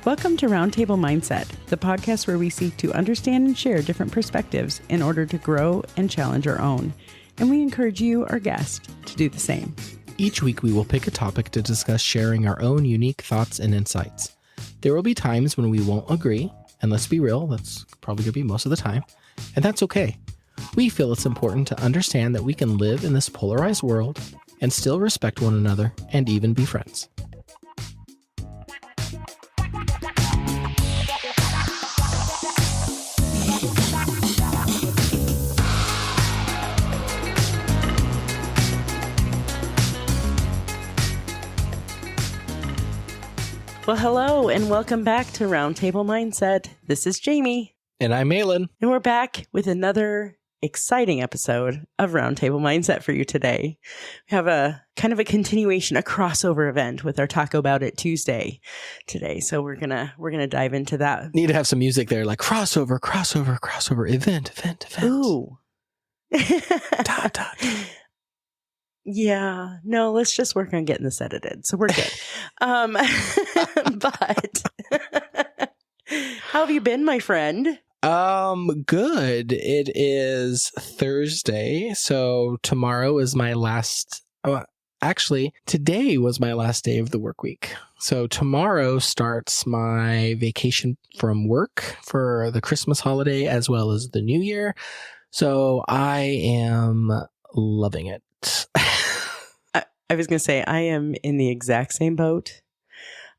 Welcome to Roundtable Mindset, the podcast where we seek to understand and share different perspectives in order to grow and challenge our own. And we encourage you, our guest, to do the same. Each week, we will pick a topic to discuss, sharing our own unique thoughts and insights. There will be times when we won't agree, and let's be real, that's probably going to be most of the time, and that's okay. We feel it's important to understand that we can live in this polarized world and still respect one another and even be friends. Well, hello, and welcome back to Roundtable Mindset. This is Jamie. And I'm Malin. And we're back with another exciting episode of Roundtable Mindset for you today. We have a kind of a continuation, a crossover event with our Talk About It Tuesday today. So we're gonna dive into that. Need to have some music there, like crossover, event. Ooh. Dot, dot. Yeah, no, let's just work on getting this edited. So we're good. But how have you been, my friend? Good. It is Thursday. So tomorrow is my last. Actually, today was my last day of the work week. So tomorrow starts my vacation from work for the Christmas holiday as well as the New Year. So I am loving it. I was going to say, I am in the exact same boat.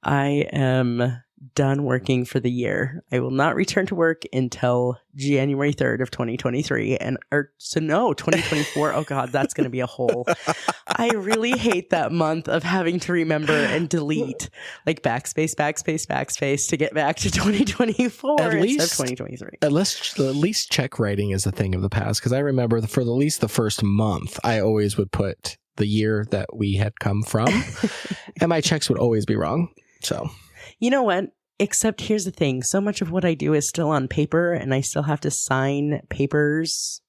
I am done working for the year. I will not return to work until January 3rd of 2023. 2024. Oh God, that's going to be a whole. I really hate that month of having to remember and delete like backspace to get back to 2024 at instead of 2023. At least check writing is a thing of the past. Because I remember for at least the first month, I always would put the year that we had come from, and my checks would always be wrong. So, you know what? Except here's the thing. So much of what I do is still on paper, and I still have to sign papers.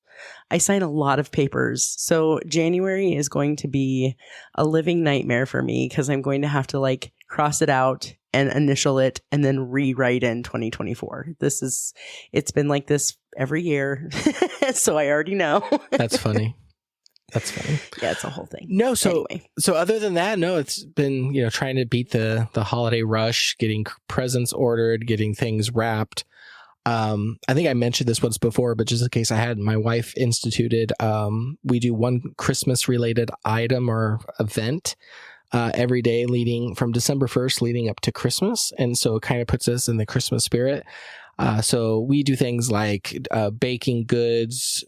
I sign a lot of papers. So January is going to be a living nightmare for me because I'm going to have to like cross it out and initial it and then rewrite in 2024. It's been like this every year. So I already know. That's funny. Yeah, it's a whole thing. No, so other than that, no, it's been, trying to beat the holiday rush, getting presents ordered, getting things wrapped. I think I mentioned this once before, but just in case I hadn't, my wife instituted, we do one Christmas related item or event every day leading from December 1st leading up to Christmas. And so it kind of puts us in the Christmas spirit. So we do things like baking goods,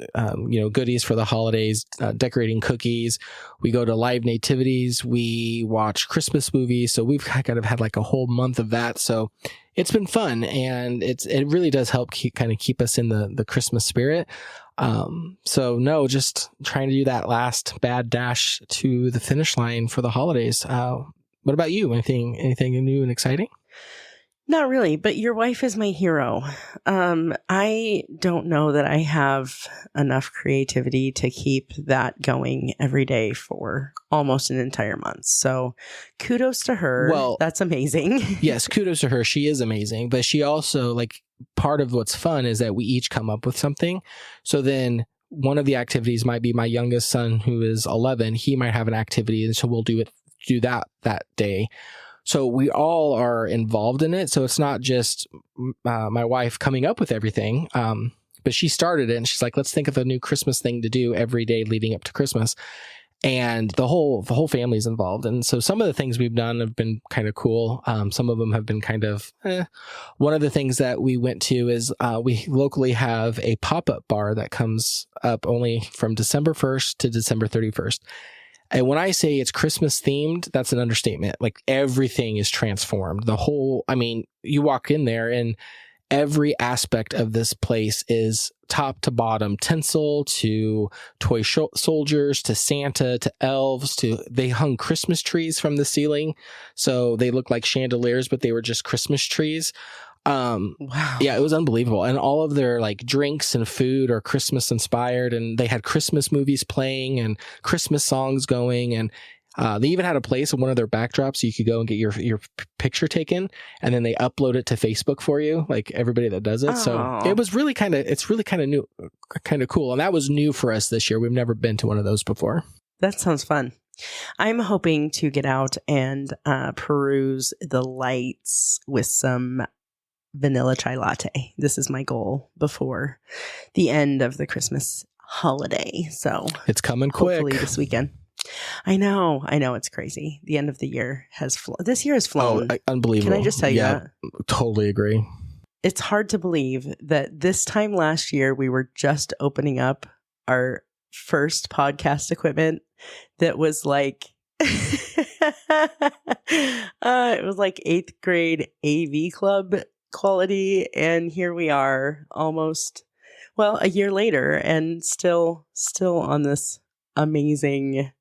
goodies for the holidays, decorating cookies. We go to live nativities. We watch Christmas movies. So we've kind of had like a whole month of that. So it's been fun, and it really does help keep us in the Christmas spirit. So no, just trying to do that last bad dash to the finish line for the holidays. What about you? Anything new and exciting? Not really, but your wife is my hero. I don't know that I have enough creativity to keep that going every day for almost an entire month. So kudos to her. Well, that's amazing. Yes, kudos to her. She is amazing. But she also, part of what's fun is that we each come up with something. So then one of the activities might be my youngest son, who is 11. He might have an activity, and so we'll do that day. So we all are involved in it. So it's not just my wife coming up with everything, but she started it, and she's like, let's think of a new Christmas thing to do every day leading up to Christmas. And the whole family's involved. And so some of the things we've done have been kind of cool. Some of them have been kind of, One of the things that we went to is we locally have a pop-up bar that comes up only from December 1st to December 31st. And when I say it's Christmas themed, that's an understatement. Like everything is transformed. You walk in there and every aspect of this place is top to bottom, tinsel to toy soldiers to Santa to elves they hung Christmas trees from the ceiling. So they look like chandeliers, but they were just Christmas trees. Wow. Yeah, it was unbelievable. And all of their drinks and food are Christmas inspired, and they had Christmas movies playing and Christmas songs going. And They even had a place in one of their backdrops so you could go and get your picture taken, and then they upload it to Facebook for you, like everybody that does it. So it was really it's really kind of new, kind of cool. And that was new for us this year. We've never been to one of those before. That sounds fun. I'm hoping to get out and peruse the lights with some vanilla chai latte. This is my goal before the end of the Christmas holiday. So it's coming quick. Hopefully this weekend. I know. It's crazy. The end of the year has this year has flown. Unbelievable. Can I just tell you that? Totally agree. It's hard to believe that this time last year we were just opening up our first podcast equipment that was like it was like 8th grade AV club quality, and here we are almost a year later and still on this amazing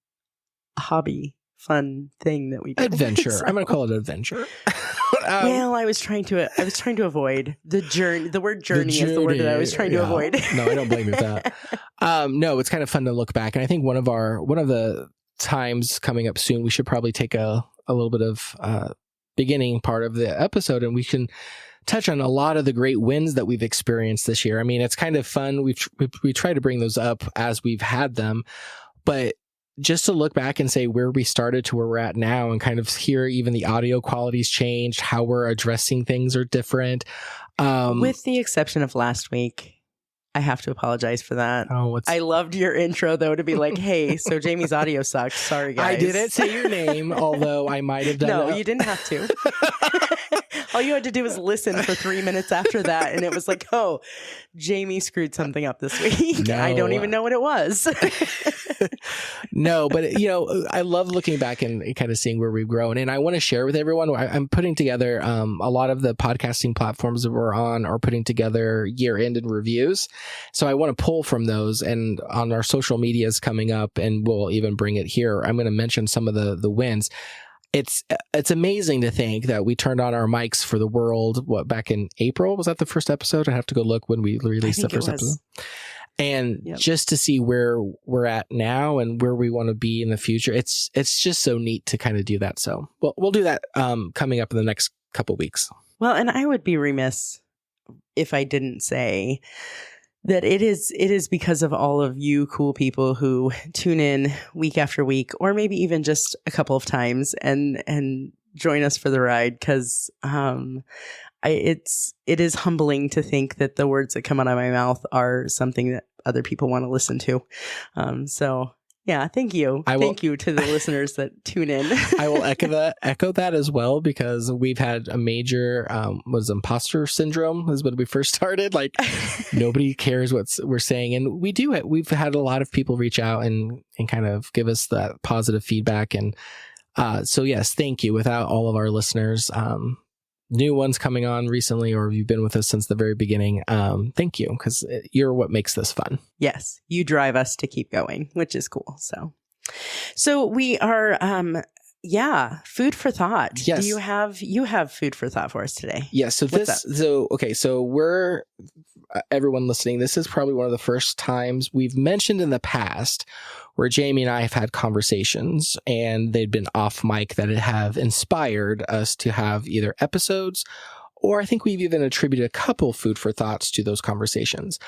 hobby fun thing that we do. Adventure. So, I'm going to call it adventure. I was trying to avoid the journey. The word journey is the word that I was trying to avoid. No, I don't blame you for that. No, it's kind of fun to look back. And I think one of the times coming up soon, we should probably take a little bit of beginning part of the episode, and we can touch on a lot of the great wins that we've experienced this year. I mean, it's kind of fun. We try to bring those up as we've had them, but just to look back and say where we started to where we're at now, and kind of hear even the audio quality's changed, how we're addressing things are different. With the exception of last week. I have to apologize for that. I loved your intro, though, to be like, hey, so Jamie's audio sucks. Sorry, guys. I didn't say your name, although I might have done No, you didn't have to. All you had to do was listen for 3 minutes after that, and it was like, oh, Jamie screwed something up this week. No. I don't even know what it was. No, but I love looking back and kind of seeing where we've grown. And I want to share with everyone, I'm putting together a lot of the podcasting platforms that we're on are putting together year-end and reviews. So I want to pull from those, and on our social medias coming up, and we'll even bring it here. I'm going to mention some of the wins. It's amazing to think that we turned on our mics for the world, back in April? Was that the first episode? I have to go look when we released the first episode. And just to see where we're at now and where we want to be in the future, it's just so neat to kind of do that. So we'll do that coming up in the next couple weeks. Well, and I would be remiss if I didn't say that it is because of all of you cool people who tune in week after week, or maybe even just a couple of times and join us for the ride. Because it is humbling to think that the words that come out of my mouth are something that other people want to listen to. So yeah, thank you. Thank you to the listeners that tune in. I will echo that as well, because we've had a major imposter syndrome is when we first started. Like nobody cares what we're saying, and we've had a lot of people reach out and kind of give us that positive feedback. And so yes, thank you. Without all of our listeners, new ones coming on recently, or you've been with us since the very beginning, thank you, because you're what makes this fun. Yes, you drive us to keep going, which is cool. So we are food for thought. Yes. Do you have food for thought for us today? Yes. So we're everyone listening, this is probably one of the first times we've mentioned in the past where Jamie and I have had conversations, and they'd been off mic, that have inspired us to have either episodes, or I think we've even attributed a couple food for thoughts to those conversations.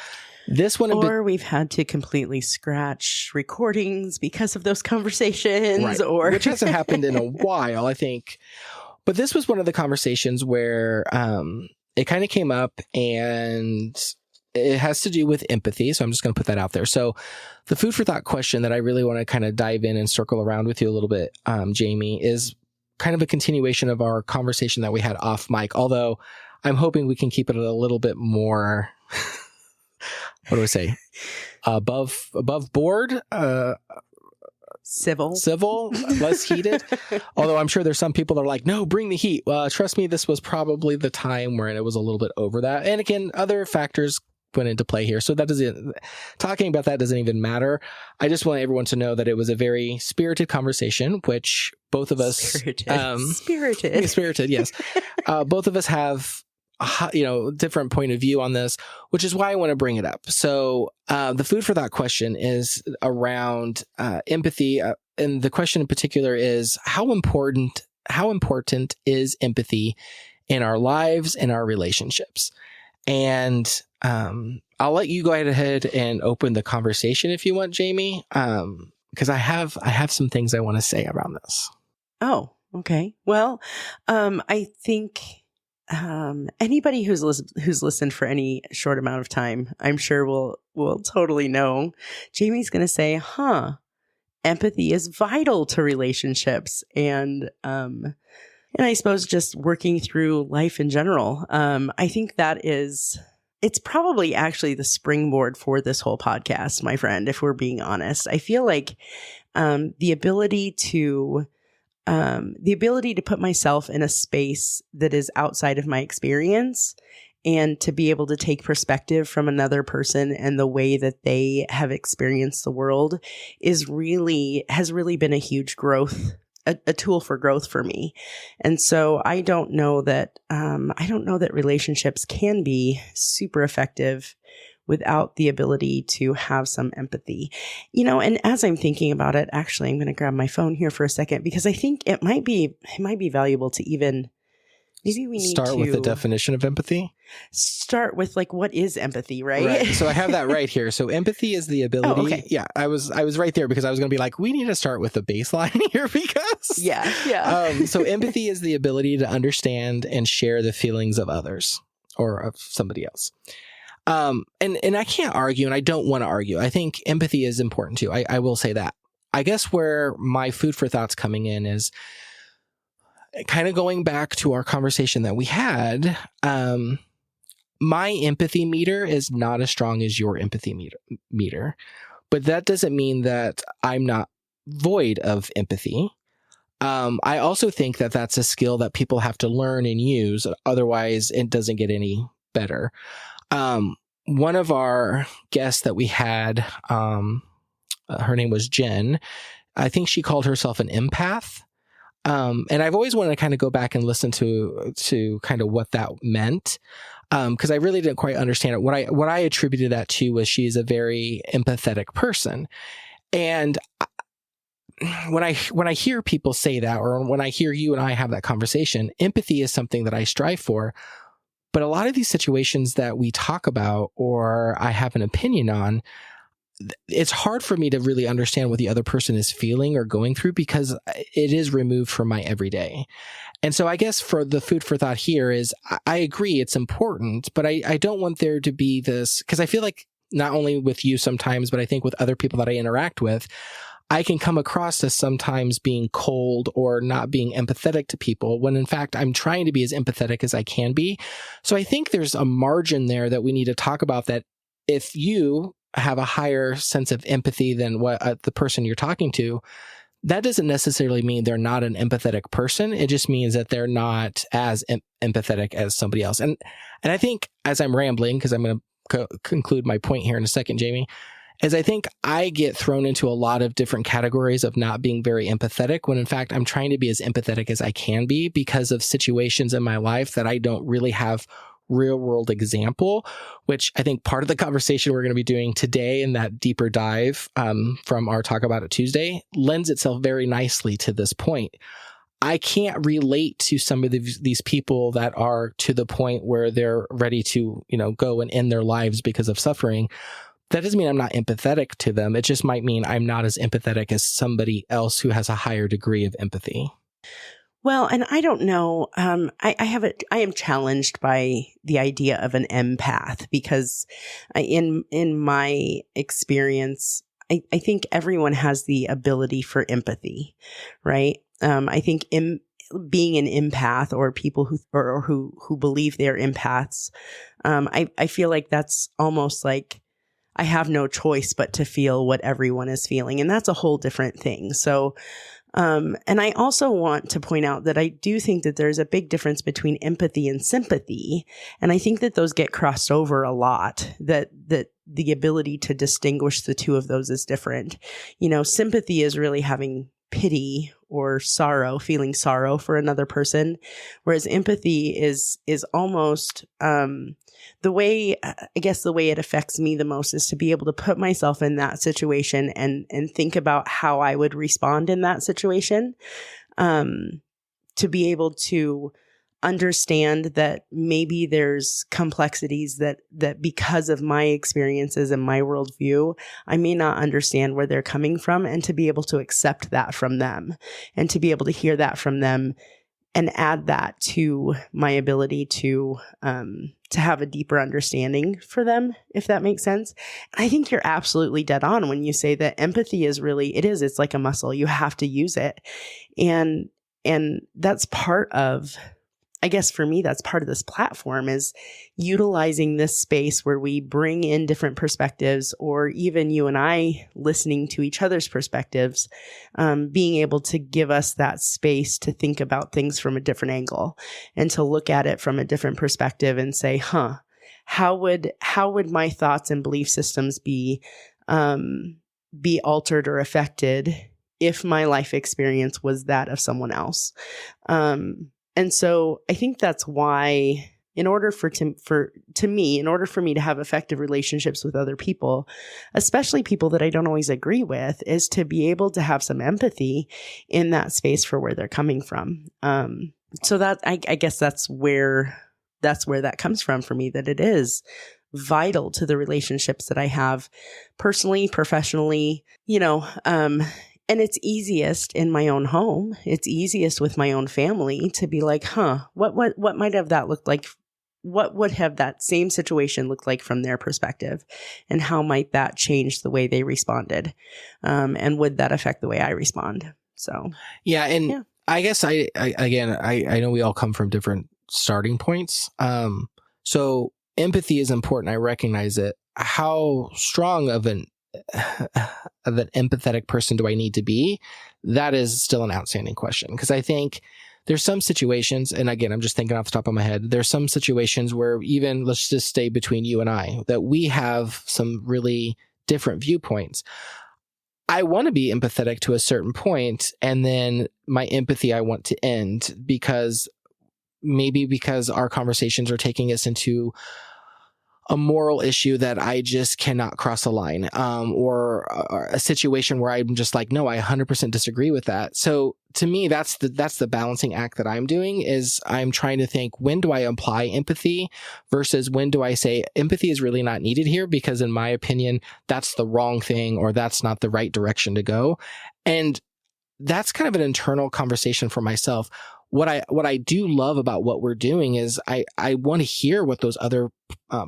This one, or we've had to completely scratch recordings because of those conversations, right, or which hasn't happened in a while, I think. But this was one of the conversations where it kind of came up, and it has to do with empathy. So I'm just going to put that out there. So the food for thought question that I really want to kind of dive in and circle around with you a little bit, Jamie, is kind of a continuation of our conversation that we had off mic. Although I'm hoping we can keep it a little bit more, what do I say? Above board, civil, less heated. Although I'm sure there's some people that are like, no, bring the heat. Trust me, this was probably the time where it was a little bit over that. And again, other factors went into play here. So talking about that doesn't even matter. I just want everyone to know that it was a very spirited conversation, which both of us, spirited, yes. Both of us have different point of view on this, which is why I want to bring it up. So the food for thought question is around empathy and the question in particular is how important is empathy in our lives and our relationships? And I'll let you go ahead and open the conversation if you want, Jamie, because I have some things I want to say around this. Oh, okay. Well, I think anybody who's listened for any short amount of time, I'm sure will totally know. Jamie's going to say, empathy is vital to relationships and I suppose just working through life in general. I think it's probably actually the springboard for this whole podcast, my friend, if we're being honest. I feel like the ability to put myself in a space that is outside of my experience and to be able to take perspective from another person and the way that they have experienced the world has really been a huge growth, a tool for growth for me. And so I don't know that relationships can be super effective without the ability to have some empathy. And as I'm thinking about it, actually, I'm going to grab my phone here for a second because I think it might be valuable to even, maybe we need start with the definition of empathy. Start with what is empathy, right? So I have that right here. So empathy is the ability. Oh, okay. Yeah, I was right there because I was going to be like, we need to start with the baseline here because yeah. So empathy is the ability to understand and share the feelings of others or of somebody else. And I can't argue, and I don't want to argue. I think empathy is important too. I will say that. I guess where my food for thought's coming in is kind of going back to our conversation that we had. My empathy meter is not as strong as your empathy meter, but that doesn't mean that I'm not void of empathy. I also think that that's a skill that people have to learn and use. Otherwise, it doesn't get any better. One of our guests that we had, her name was Jen. I think she called herself an empath. And I've always wanted to kind of go back and listen to kind of what that meant. Because I really didn't quite understand it. What I attributed that to was she's a very empathetic person. And when I hear people say that, or when I hear you and I have that conversation, empathy is something that I strive for. But a lot of these situations that we talk about or I have an opinion on, it's hard for me to really understand what the other person is feeling or going through because it is removed from my everyday. And so I guess for the food for thought here is I agree it's important, but I don't want there to be this, because I feel like not only with you sometimes, but I think with other people that I interact with, I can come across as sometimes being cold or not being empathetic to people when in fact I'm trying to be as empathetic as I can be. So I think there's a margin there that we need to talk about, that if you have a higher sense of empathy than what the person you're talking to, that doesn't necessarily mean they're not an empathetic person. It just means that they're not as empathetic as somebody else. And I think, as I'm rambling, because I'm going to conclude my point here in a second, Jamie, is I think I get thrown into a lot of different categories of not being very empathetic when in fact I'm trying to be as empathetic as I can be because of situations in my life that I don't really have real world example, which I think part of the conversation we're going to be doing today in that deeper dive from our Talk About It Tuesday lends itself very nicely to this point. I can't relate to some of these people that are to the point where they're ready to, go and end their lives because of suffering. That doesn't mean I'm not empathetic to them. It just might mean I'm not as empathetic as somebody else who has a higher degree of empathy. Well, and I don't know. I am challenged by the idea of an empath because in my experience, I think everyone has the ability for empathy, right? I think being an empath or people who believe they're empaths, I feel like that's almost like I have no choice but to feel what everyone is feeling. And that's a whole different thing. So, and I also want to point out that I do think that there's a big difference between empathy and sympathy. And I think that those get crossed over a lot, that the ability to distinguish the two of those is different. Sympathy is really having pity or sorrow, feeling sorrow for another person. Whereas empathy is almost the way it affects me the most is to be able to put myself in that situation and think about how I would respond in that situation. To be able to understand that maybe there's complexities that because of my experiences and my worldview, I may not understand where they're coming from, and to be able to accept that from them and to be able to hear that from them and add that to my ability to have a deeper understanding for them, if that makes sense. I think you're absolutely dead on when you say that empathy is really, it's like a muscle. You have to use it. And that's part of, I guess for me, that's part of this platform, is utilizing this space where we bring in different perspectives, or even you and I listening to each other's perspectives, being able to give us that space to think about things from a different angle and to look at it from a different perspective and say, how would my thoughts and belief systems be altered or affected if my life experience was that of someone else? And so I think that's why, in order for me to have effective relationships with other people, especially people that I don't always agree with, is to be able to have some empathy in that space for where they're coming from. So that I guess that's where that comes from for me, that it is vital to the relationships that I have personally, professionally, and it's easiest in my own home. It's easiest with my own family to be like, what might have that looked like? What would have that same situation looked like from their perspective? And how might that change the way they responded? And would that affect the way I respond? So, yeah. And yeah. I guess I know we all come from different starting points. So empathy is important. I recognize it. How strong of an empathetic person do I need to be? That is still an outstanding question, because I think there's some situations, and again, I'm just thinking off the top of my head, there's some situations where, even let's just stay between you and I, that we have some really different viewpoints. I want to be empathetic to a certain point, and then my empathy I want to end because our conversations are taking us into a moral issue that I just cannot cross a line, or a situation where I'm just like, no, I 100% disagree with that. So to me, that's the balancing act that I'm doing, is I'm trying to think, when do I apply empathy versus when do I say empathy is really not needed here, because in my opinion, that's the wrong thing, or that's not the right direction to go. And that's kind of an internal conversation for myself. What I do love about what we're doing is I want to hear what those other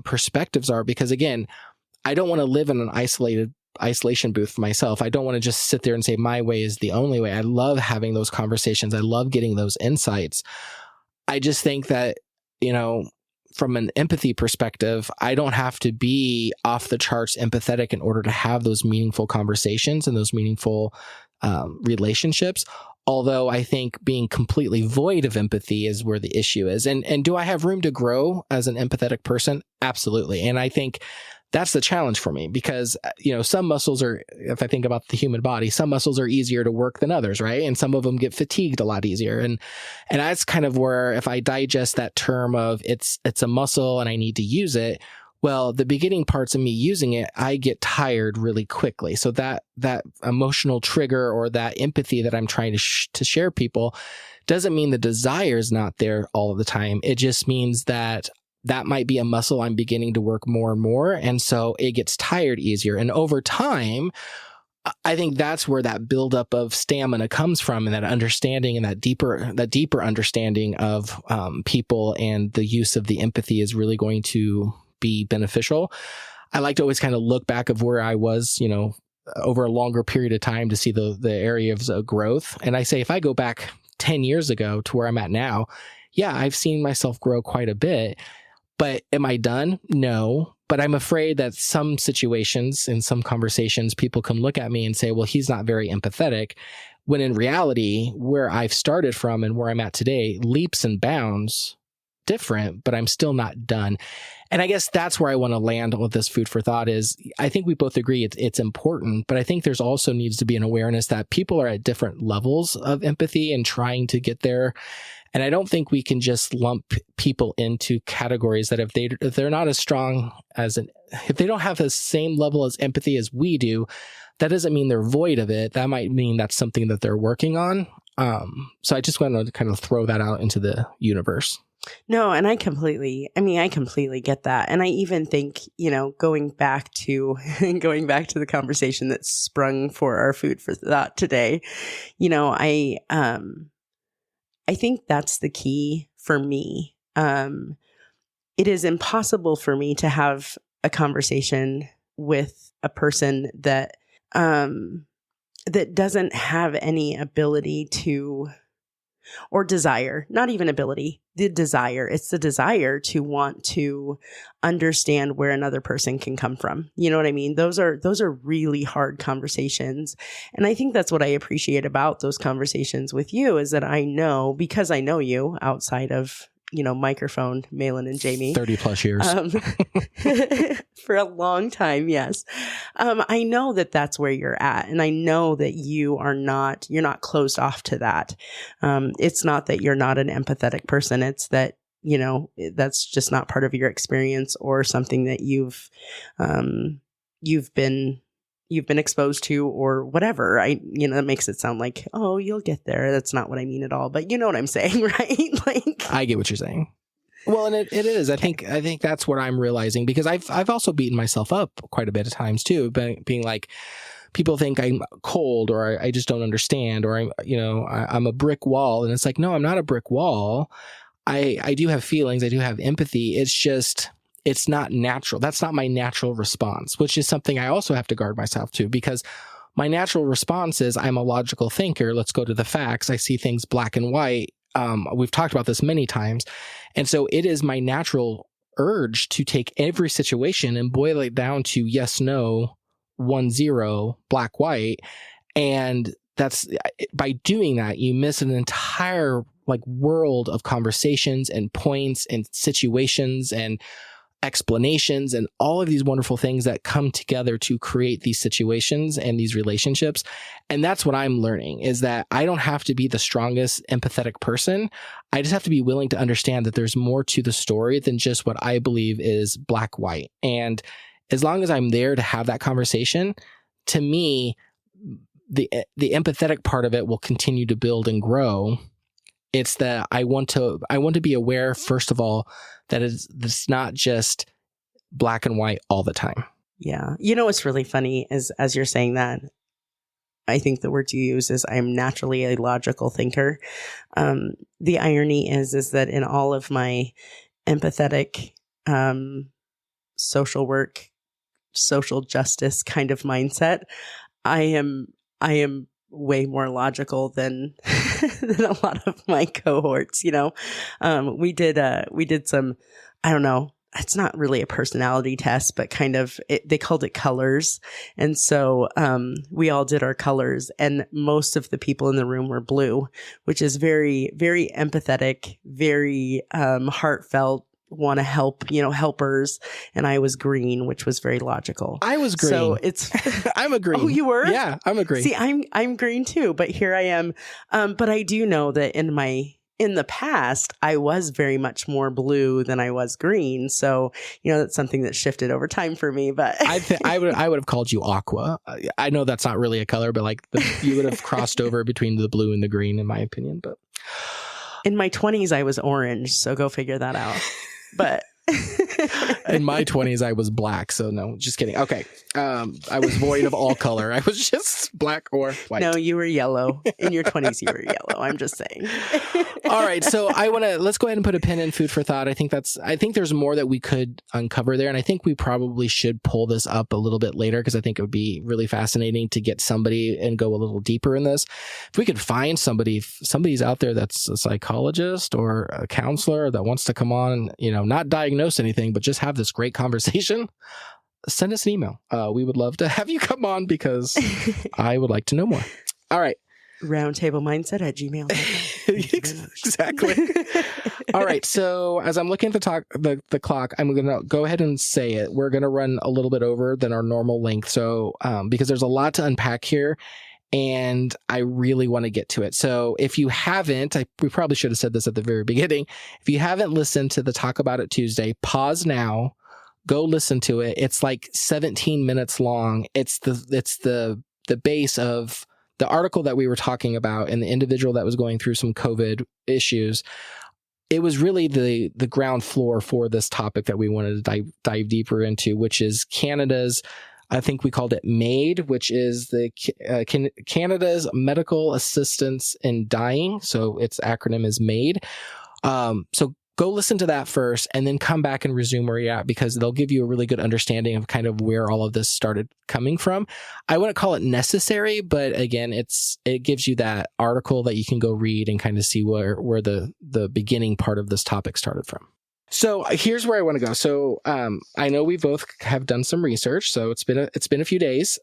perspectives are, because again, I don't want to live in an isolation booth for myself. I don't want to just sit there and say my way is the only way. I love having those conversations. I love getting those insights. I just think that, from an empathy perspective, I don't have to be off the charts empathetic in order to have those meaningful conversations and those meaningful relationships. Although I think being completely void of empathy is where the issue is. And do I have room to grow as an empathetic person? Absolutely. And I think that's the challenge for me, because, some muscles are, if I think about the human body, some muscles are easier to work than others, right? And some of them get fatigued a lot easier. And that's kind of where, if I digest that term of it's a muscle and I need to use it, well, the beginning parts of me using it, I get tired really quickly. So that emotional trigger or that empathy that I'm trying to share people doesn't mean the desire is not there all of the time. It just means that might be a muscle I'm beginning to work more and more. And so it gets tired easier. And over time, I think that's where that buildup of stamina comes from, and that understanding and that deeper understanding of people, and the use of the empathy is really going to be beneficial. I like to always kind of look back of where I was, over a longer period of time to see the areas of growth. And I say, if I go back 10 years ago to where I'm at now, yeah, I've seen myself grow quite a bit. But am I done? No. But I'm afraid that some situations, in some conversations, people can look at me and say, well, he's not very empathetic. When in reality, where I've started from and where I'm at today, leaps and bounds different, but I'm still not done. And I guess that's where I want to land with this food for thought is I think we both agree it's important, but I think there's also needs to be an awareness that people are at different levels of empathy and trying to get there. And I don't think we can just lump people into categories that if they're not as strong if they don't have the same level as empathy as we do, that doesn't mean they're void of it. That might mean that's something that they're working on. So I just want to kind of throw that out into the universe. No, and I completely get that. And I even think, going back to the conversation that sprung for our food for thought today, I think that's the key for me. It is impossible for me to have a conversation with a person that doesn't have any ability to, or desire, not even ability, the desire. It's the desire to want to understand where another person can come from. You know what I mean? Those are really hard conversations. And I think that's what I appreciate about those conversations with you is that I know, because I know you outside of, microphone, Malin and Jamie. 30 plus years. For a long time, yes. I know that that's where you're at. And I know that you're not closed off to that. It's not that you're not an empathetic person. It's that, that's just not part of your experience or something that you've been exposed to or whatever. That makes it sound like, oh, you'll get there. That's not what I mean at all. But you know what I'm saying, right? I get what you're saying. Well, and it is. I think that's what I'm realizing because I've also beaten myself up quite a bit of times too, being like, people think I'm cold or I just don't understand or I'm a brick wall, and it's like, no, I'm not a brick wall. I do have feelings. I do have empathy. It's just, it's not natural. That's not my natural response, which is something I also have to guard myself to because my natural response is I'm a logical thinker. Let's go to the facts. I see things black and white. We've talked about this many times. And so it is my natural urge to take every situation and boil it down to yes, no, 1-0, black, white. And that's by doing that, you miss an entire world of conversations and points and situations and explanations and all of these wonderful things that come together to create these situations and these relationships. And that's what I'm learning is that I don't have to be the strongest empathetic person. I just have to be willing to understand that there's more to the story than just what I believe is black, white. And as long as I'm there to have that conversation, to me, the empathetic part of it will continue to build and grow. It's that I want to be aware, first of all, that it's not just black and white all the time. Yeah. What's really funny is as you're saying that, I think the word you use is I'm naturally a logical thinker. The irony is that in all of my empathetic social work, social justice kind of mindset, I am way more logical than than a lot of my cohorts. We did some, I don't know, it's not really a personality test, but kind of they called it colors. And so we all did our colors, and most of the people in the room were blue, which is very, very empathetic, very heartfelt, want to help, helpers. And I was green, which was very logical. I was green. So it's I'm a green. Oh, you were? Yeah, I'm a green. See, I'm green too, but here I am. But I do know that in the past, I was very much more blue than I was green. So, that's something that shifted over time for me. But I would have called you aqua. I know that's not really a color, but you would have crossed over between the blue and the green, in my opinion. But in my 20s, I was orange. So go figure that out. But in my 20s, I was black. So no, just kidding. Okay. I was void of all color. I was just black or white. No, you were yellow. In your 20s, you were yellow. I'm just saying. All right. So let's go ahead and put a pin in food for thought. I think there's more that we could uncover there. And I think we probably should pull this up a little bit later because I think it would be really fascinating to get somebody and go a little deeper in this. If we could find somebody's out there that's a psychologist or a counselor that wants to come on, not diagnose anything, but just have this great conversation, send us an email. We would love to have you come on because I would like to know more. All right. roundtablemindset@gmail.com. Exactly. All right. So as I'm looking at the clock, I'm going to go ahead and say it. We're going to run a little bit over than our normal length. So because there's a lot to unpack here, and I really want to get to it. So if you haven't, we probably should have said this at the very beginning. If you haven't listened to the Talk About It Tuesday, pause now, go listen to it. It's like 17 minutes long. It's the base of the article that we were talking about and the individual that was going through some COVID issues. It was really the ground floor for this topic that we wanted to dive deeper into, which is Canada's, I think we called it MAID, which is the Canada's Medical Assistance in Dying. So its acronym is MAID. So go listen to that first and then come back and resume where you're at, because they'll give you a really good understanding of kind of where all of this started coming from. I wouldn't call it necessary, but again, it gives you that article that you can go read and kind of see where the beginning part of this topic started from. So here's where I want to go. So I know we both have done some research, so it's been a few days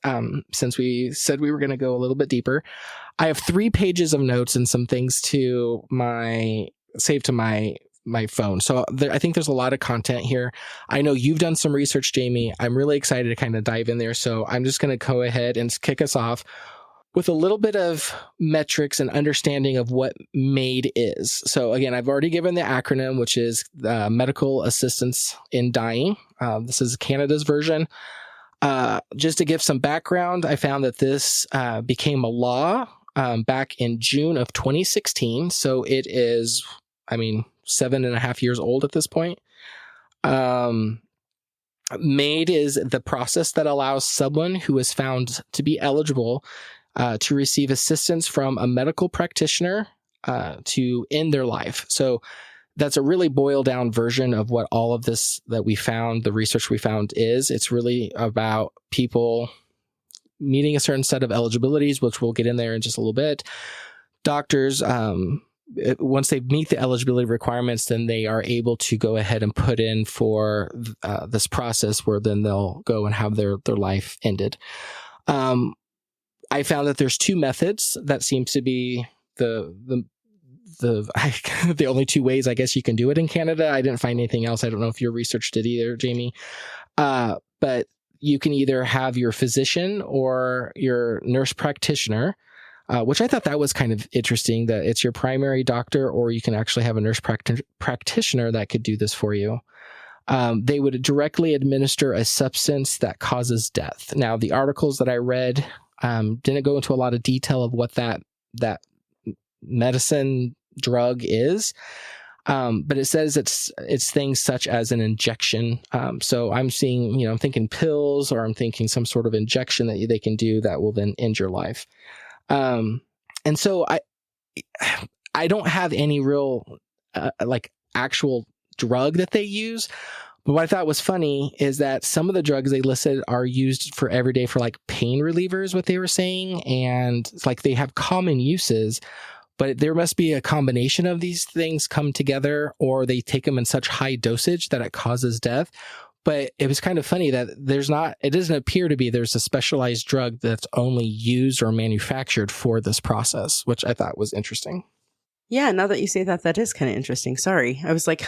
since we said we were going to go a little bit deeper. I have 3 pages of notes and some things to saved to my phone. So I think there's a lot of content here. I know you've done some research, Jamie. I'm really excited to kind of dive in there. So I'm just going to go ahead and kick us off with a little bit of metrics and understanding of what MAID is. So again, I've already given the acronym, which is Medical Assistance in Dying. This is Canada's version. Just to give some background, I found that this became a law back in June of 2016. So it is, 7.5 years old at this point. MAID is the process that allows someone who is found to be eligible to receive assistance from a medical practitioner to end their life. So that's a really boiled down version of what all of this that we found, the research we found is. It's really about people meeting a certain set of eligibilities, which we'll get in there in just a little bit. Doctors, once they meet the eligibility requirements, then they are able to go ahead and put in for this process where then they'll go and have their life ended. I found that there's 2 methods that seems to be the only 2 ways I guess you can do it in Canada. I didn't find anything else. I don't know if your research did either, Jamie. But you can either have your physician or your nurse practitioner, which I thought that was kind of interesting, that it's your primary doctor, or you can actually have a nurse practitioner that could do this for you. They would directly administer a substance that causes death. Now, the articles that I read didn't go into a lot of detail of what that medicine drug is, but it says it's things such as an injection. So I'm seeing, I'm thinking pills, or I'm thinking some sort of injection that they can do that will then end your life. And so I don't have any real actual drug that they use. But what I thought was funny is that some of the drugs they listed are used for everyday for like pain relievers, what they were saying. And it's like they have common uses, but there must be a combination of these things come together, or they take them in such high dosage that it causes death. But it was kind of funny that it doesn't appear to be there's a specialized drug that's only used or manufactured for this process, which I thought was interesting. Yeah, now that you say that, that is kind of interesting. Sorry. I was like,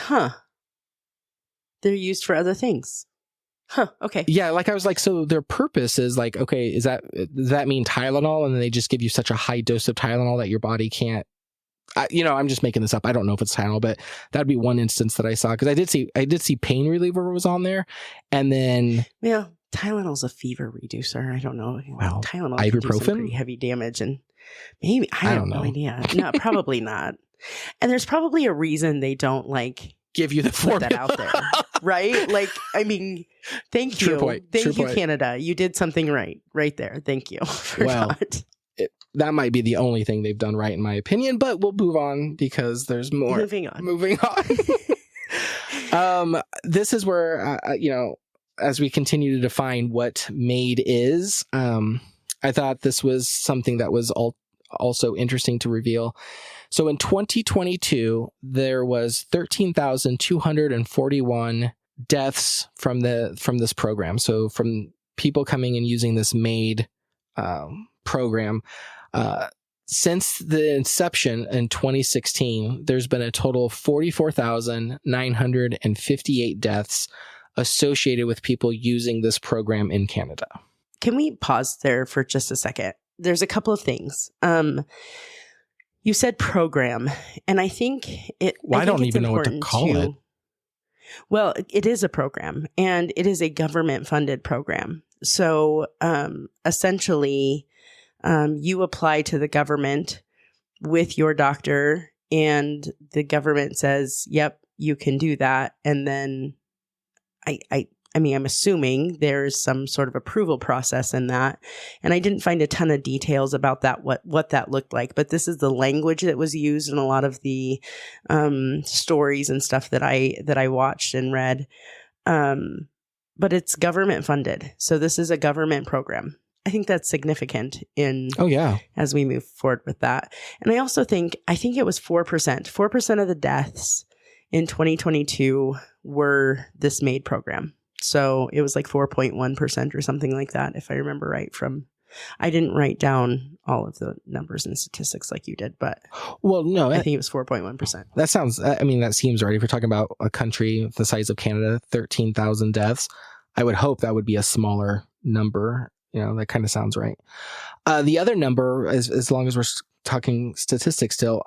they're used for other things. Okay. Yeah, I was like, so their purpose is like, okay, does that mean Tylenol? And then they just give you such a high dose of Tylenol that your body can't, I'm just making this up. I don't know if it's Tylenol, but that'd be one instance that I saw, because I did see pain reliever was on there. And then Tylenol's a fever reducer. I don't know. Well, Tylenol can do some pretty heavy damage, and maybe I have no idea. No, probably not. And there's probably a reason they don't give you the formula. Put that out there, right? Thank you. Thank you, Canada. You did something right there. Thank you for not. That might be the only thing they've done right, in my opinion, but we'll move on because there's more. Moving on. This is where, as we continue to define what MAID is, I thought this was something that was also interesting to reveal. So in 2022, there was 13,241 deaths from this program. So from people coming and using this MAID program, since the inception in 2016, there's been a total of 44,958 deaths associated with people using this program in Canada. Can we pause there for just a second? There's a couple of things. You said program, and I think it. Well, I don't it's even know what to important call it. Well, it is a program, and it is a government-funded program. So essentially, you apply to the government with your doctor, and the government says, "Yep, you can do that." And then, I mean, I'm assuming there's some sort of approval process in that. And I didn't find a ton of details about that, what that looked like. But this is the language that was used in a lot of the stories and stuff that I watched and read. But it's government funded. So this is a government program. I think that's significant as we move forward with that. And I also think it was 4%. 4% of the deaths in 2022 were this MAID program. So it was like 4.1% or something like that, if I remember right. I didn't write down all of the numbers and statistics like you did, but no, I think it was 4.1%. That seems right. If you're talking about a country the size of Canada, 13,000 deaths, I would hope that would be a smaller number. That kind of sounds right. The other number, as long as we're talking statistics still,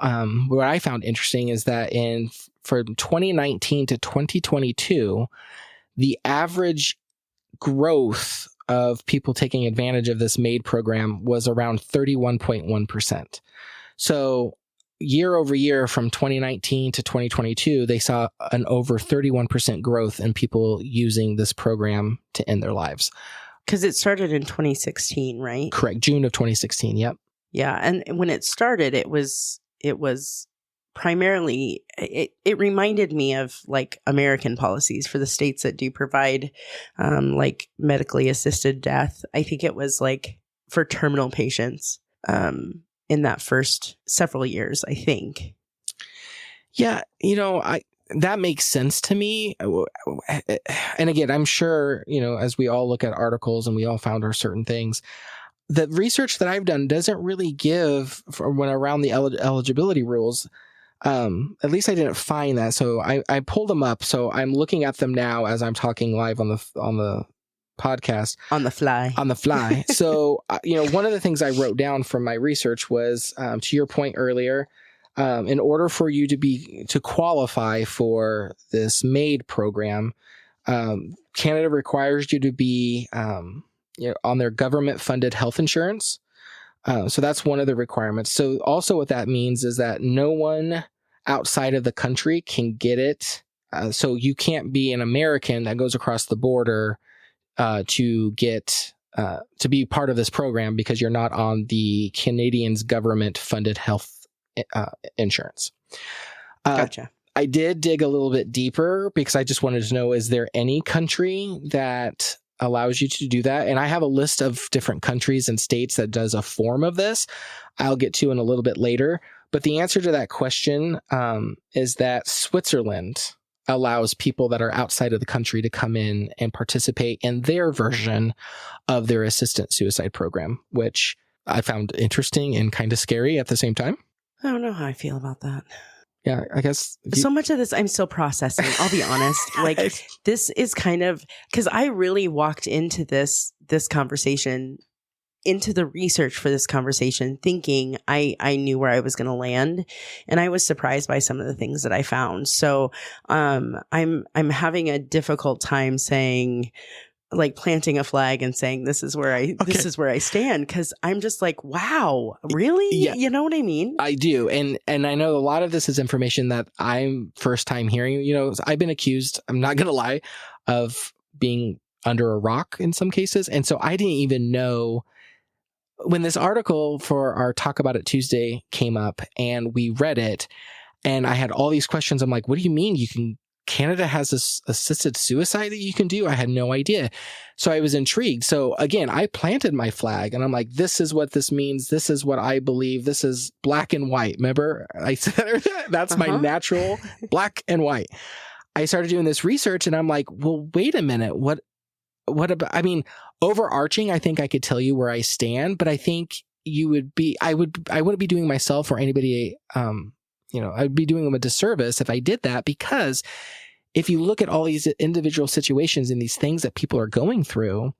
what I found interesting is that from 2019 to 2022, the average growth of people taking advantage of this MAID program was around 31.1%. So year over year from 2019 to 2022, they saw an over 31% growth in people using this program to end their lives. Because it started in 2016, right? Correct. June of 2016. Yep. Yeah. And when it started, it was primarily, it reminded me of like American policies for the states that do provide like medically assisted death. I think it was like for terminal patients in that first several years, I think. Yeah. That makes sense to me. And again, I'm sure, as we all look at articles and we all found our certain things, the research that I've done doesn't really give when around the eligibility rules. At least I didn't find that. So I pulled them up. So I'm looking at them now as I'm talking live on the podcast. On the fly. So, one of the things I wrote down from my research was, to your point earlier, in order for you to qualify for this MAID program, Canada requires you to be on their government-funded health insurance. So that's one of the requirements. So also what that means is that no one outside of the country can get it. So you can't be an American that goes across the border to be part of this program because you're not on the Canadians' government-funded health insurance. Gotcha. I did dig a little bit deeper because I just wanted to know, is there any country that allows you to do that? And I have a list of different countries and states that does a form of this. I'll get to in a little bit later. But the answer to that question is that Switzerland allows people that are outside of the country to come in and participate in their version of their assisted suicide program, which I found interesting and kind of scary at the same time. I don't know how I feel about that. Yeah, I guess. So much of this I'm still processing. I'll be honest. Like this is kind of because I really walked into this conversation, into the research for this conversation, thinking I knew where I was going to land, and I was surprised by some of the things that I found. So I'm having a difficult time saying, like, planting a flag and saying this is where I stand, because I'm just like, wow, really? Yeah. You know what I mean? I do. And I know a lot of this is information that I'm first time hearing. I've been accused, I'm not going to lie, of being under a rock in some cases. And so I didn't even know when this article for our Talk About It Tuesday came up and we read it and I had all these questions. I'm like, what do you mean Canada has this assisted suicide that you can do? I had no idea. So I was intrigued. So again, I planted my flag and I'm like, this is what this means. This is what I believe. This is black and white. Remember I said that's my natural black and white. I started doing this research and I'm like, well, wait a minute. What about, overarching, I think I could tell you where I stand, but I think, I wouldn't be doing myself or anybody, I'd be doing them a disservice if I did that, because if you look at all these individual situations and these things that people are going through,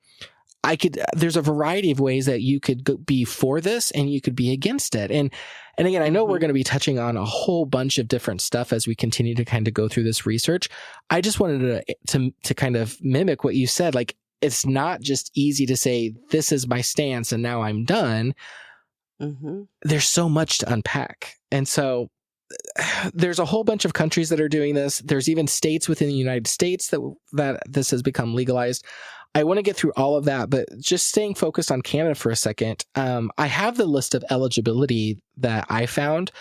there's a variety of ways that you could be for this and you could be against it. And again, I know we're going to be touching on a whole bunch of different stuff as we continue to kind of go through this research. I just wanted to kind of mimic what you said. Like, it's not just easy to say, this is my stance and now I'm done. Mm-hmm. There's so much to unpack. And so there's a whole bunch of countries that are doing this. There's even states within the United States that this has become legalized. I want to get through all of that, but just staying focused on Canada for a second. I have the list of eligibility that I found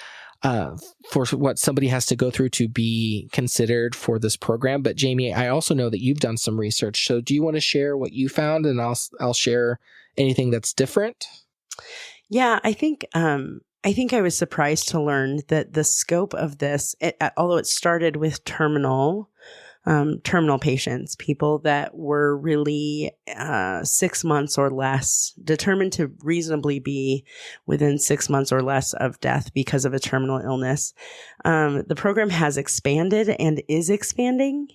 for what somebody has to go through to be considered for this program. But Jamie, I also know that you've done some research. So do you want to share what you found, and I'll share anything that's different? Yeah, I think I was surprised to learn that the scope of this, although it started with terminal patients, people that were really 6 months or less, determined to reasonably be within 6 months or less of death because of a terminal illness. The program has expanded and is expanding.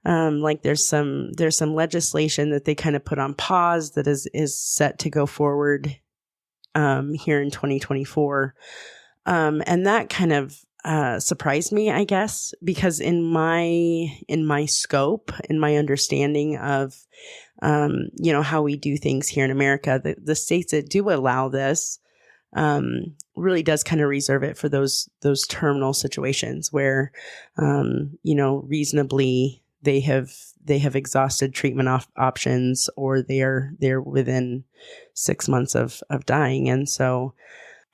Like there's some legislation that they kind of put on pause that is set to go forward here in 2024. And that kind of surprised me, I guess, because in my scope, in my understanding of, how we do things here in America, the states that do allow this, really does kind of reserve it for those terminal situations where, reasonably they have exhausted treatment options, or they're within 6 months of dying. And so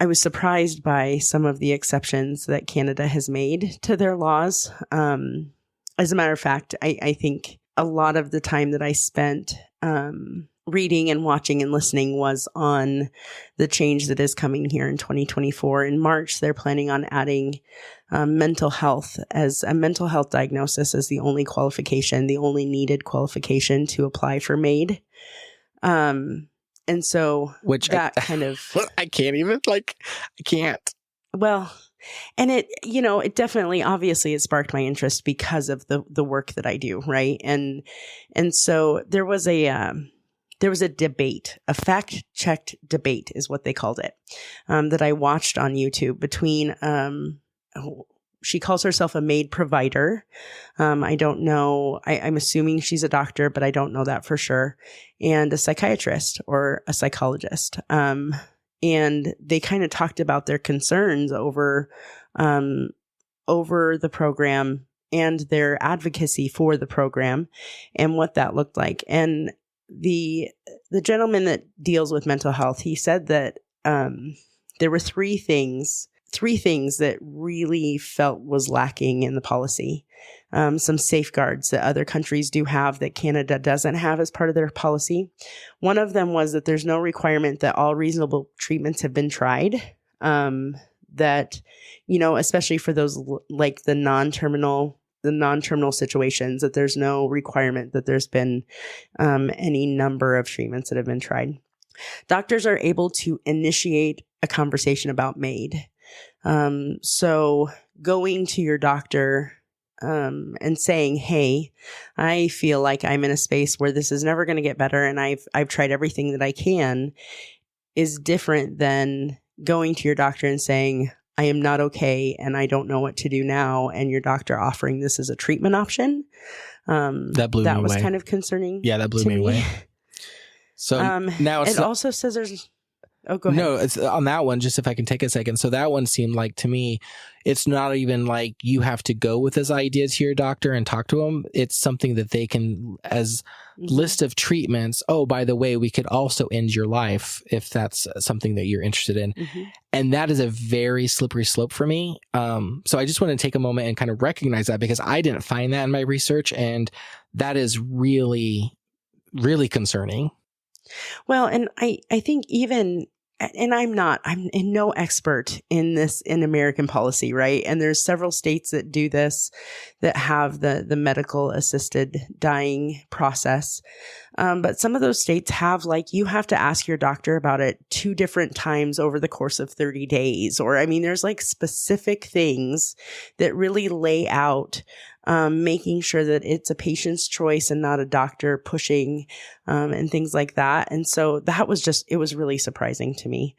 I was surprised by some of the exceptions that Canada has made to their laws. As a matter of fact, I think a lot of the time that I spent reading and watching and listening was on the change that is coming here in 2024. In March, they're planning on adding mental health as a mental health diagnosis as the only qualification, the only needed qualification to apply for MAID. And so I can't even, I can't. Well, and it definitely, obviously it sparked my interest because of the work that I do. Right. And so there was a debate, a fact-checked debate is what they called it, that I watched on YouTube between, she calls herself a MAID provider. I don't know. I'm assuming she's a doctor, but I don't know that for sure. And a psychiatrist or a psychologist. And they kind of talked about their concerns over the program and their advocacy for the program and what that looked like. And the gentleman that deals with mental health, he said that there were three things that really felt was lacking in the policy. Some safeguards that other countries do have that Canada doesn't have as part of their policy. One of them was that there's no requirement that all reasonable treatments have been tried. That, especially for those like the non-terminal situations, that there's no requirement that there's been any number of treatments that have been tried. Doctors are able to initiate a conversation about MAID. So going to your doctor and saying, hey, I feel like I'm in a space where this is never going to get better and I've tried everything that I can, is different than going to your doctor and saying, I am not okay and I don't know what to do now, and your doctor offering this as a treatment option. That was kind of concerning. Yeah, that blew me away. So now it also says there's... Oh, go ahead. No, it's on that one, just if I can take a second. So that one seemed like, to me, it's not even like you have to go with this idea to your doctor and talk to them. It's something that they can, as list of treatments. Oh, by the way, we could also end your life if that's something that you're interested in. Mm-hmm. And that is a very slippery slope for me. So I just want to take a moment and kind of recognize that, because I didn't find that in my research. And that is really, really concerning. Well, and I think even and I'm no expert in this, in American policy, right? And there's several states that do this, that have the medical assisted dying process. But some of those states have, like, you have to ask your doctor about it 2 different times over the course of 30 days. Or, I mean, there's like specific things that really lay out making sure that it's a patient's choice and not a doctor pushing, and things like that. And so that was it was really surprising to me.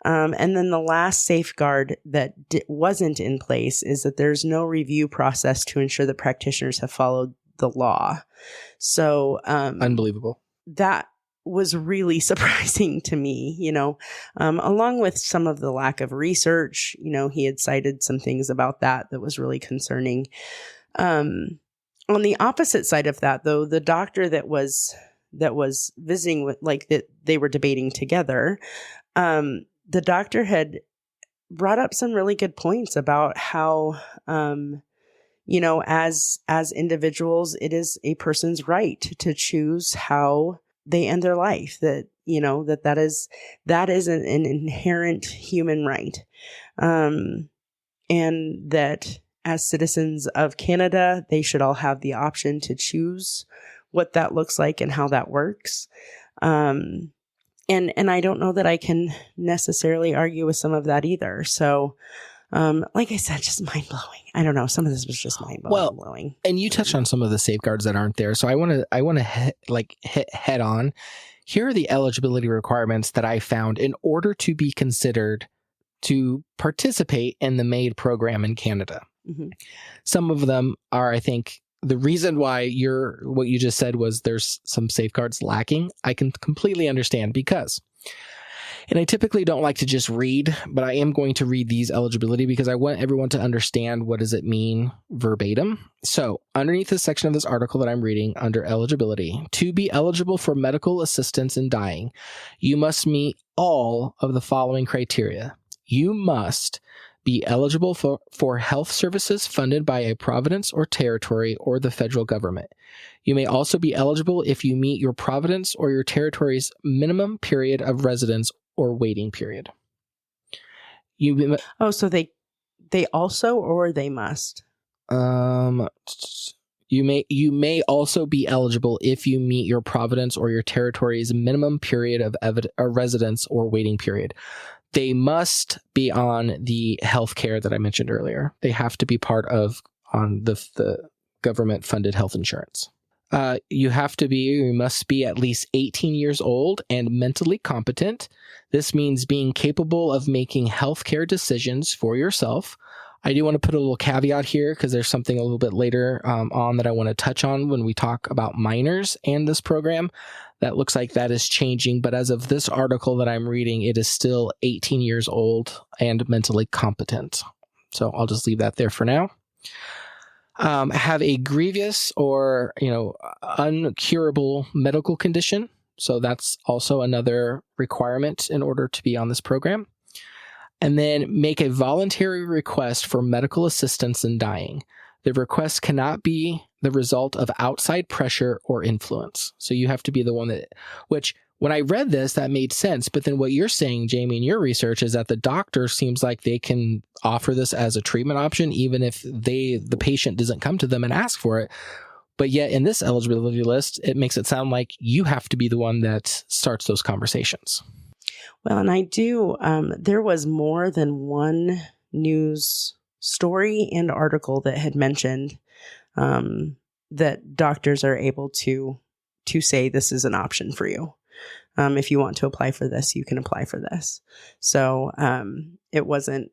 And then the last safeguard that wasn't in place is that there's no review process to ensure that practitioners have followed the law. So, Unbelievable. That was really surprising to me, along with some of the lack of research. He had cited some things about that was really concerning. On the opposite side of that, though, the doctor that was visiting with, like, that they were debating together, the doctor had brought up some really good points about how, as individuals, it is a person's right to choose how they end their life. That, that is an inherent human right. And that as citizens of Canada, they should all have the option to choose what that looks like and how that works. And I don't know that I can necessarily argue with some of that either. So, like I said, just mind blowing. I don't know. Some of this was just mind blowing. Well, and you touched on some of the safeguards that aren't there. So I want to hit head on. Here are the eligibility requirements that I found in order to be considered to participate in the MAID program in Canada. Mm-hmm. Some of them are, I think, the reason why what you just said was there's some safeguards lacking. I can completely understand because, and I typically don't like to just read, but I am going to read these eligibility because I want everyone to understand what does it mean verbatim. So underneath this section of this article that I'm reading under eligibility, to be eligible for medical assistance in dying, you must meet all of the following criteria. You must be eligible for health services funded by a province or territory or the federal government. You may also be eligible if you meet your province or your territory's minimum period of residence or waiting period. So they also, or they must? You may also be eligible if you meet your province or your territory's minimum period of residence or waiting period. They must be on the health care that I mentioned earlier. They have to be part of on the government-funded health insurance. You must be at least 18 years old and mentally competent. This means being capable of making healthcare decisions for yourself. I do want to put a little caveat here because there's something a little bit later on that I want to touch on when we talk about minors and this program. That looks like that is changing, but as of this article that I'm reading, it is still 18 years old and mentally competent. So I'll just leave that there for now. Have a grievous or, uncurable medical condition. So that's also another requirement in order to be on this program. And then make a voluntary request for medical assistance in dying. The request cannot be the result of outside pressure or influence. So you have to be the one which when I read this, that made sense. But then what you're saying, Jamie, in your research is that the doctor seems like they can offer this as a treatment option, even if the patient doesn't come to them and ask for it. But yet in this eligibility list, it makes it sound like you have to be the one that starts those conversations. Well, and I do, there was more than one news story and article that had mentioned that doctors are able to say this is an option for you. If you want to apply for this, you can apply for this. So it wasn't,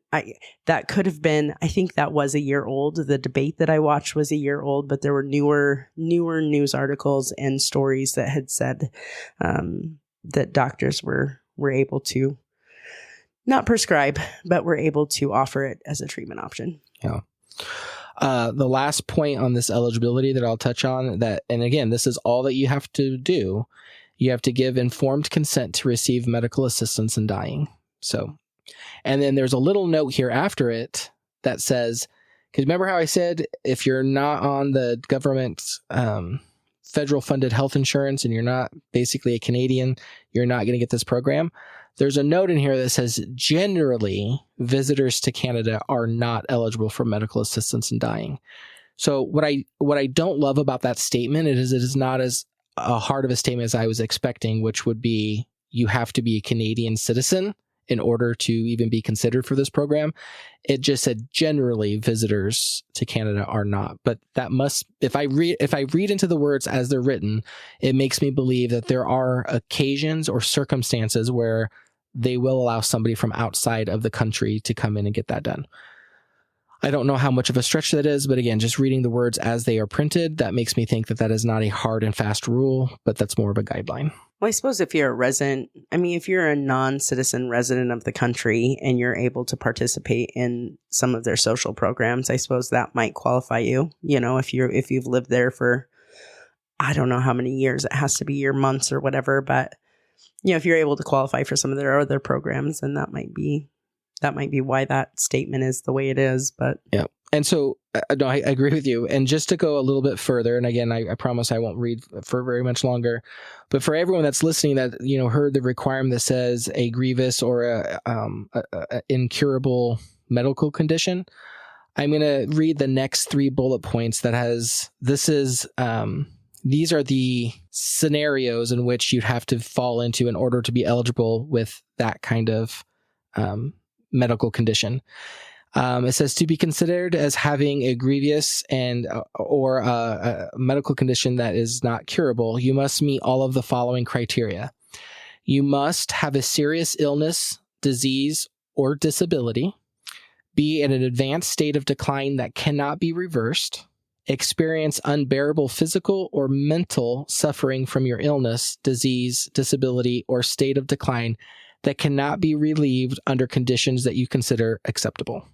that could have been, I think that was a year old. The debate that I watched was a year old, but there were newer news articles and stories that had said that doctors were able to not prescribe, but were able to offer it as a treatment option. Yeah. The last point on this eligibility that I'll touch on and again, this is all that you have to do. You have to give informed consent to receive medical assistance in dying. So, and then there's a little note here after it that says, because remember how I said, if you're not on the government, federal funded health insurance and you're not basically a Canadian, you're not going to get this program. There's a note in here that says generally visitors to Canada are not eligible for medical assistance in dying. So what I don't love about that statement is it is not as hard of a statement as I was expecting, which would be you have to be a Canadian citizen in order to even be considered for this program. It just said generally visitors to Canada are not. But that must, if I read into the words as they're written, it makes me believe that there are occasions or circumstances where they will allow somebody from outside of the country to come in and get that done. I don't know how much of a stretch that is, but again, just reading the words as they are printed, that makes me think that that is not a hard and fast rule, but that's more of a guideline. Well, I suppose if you're a resident, if you're a non-citizen resident of the country and you're able to participate in some of their social programs, I suppose that might qualify you. If you've lived there for, I don't know how many years, it has to be months or whatever, but if you're able to qualify for some of their other programs, then that might be why that statement is the way it is. But yeah. And so no, I agree with you. And just to go a little bit further, and again, I promise I won't read for very much longer, but for everyone that's listening that, heard the requirement that says a grievous or a incurable medical condition, I'm going to read the next 3 bullet points these are the scenarios in which you'd have to fall into in order to be eligible with that kind of medical condition. It says to be considered as having a grievous or a medical condition that is not curable, you must meet all of the following criteria. You must have a serious illness, disease, or disability, be in an advanced state of decline that cannot be reversed, experience unbearable physical or mental suffering from your illness, disease, disability, or state of decline that cannot be relieved under conditions that you consider acceptable.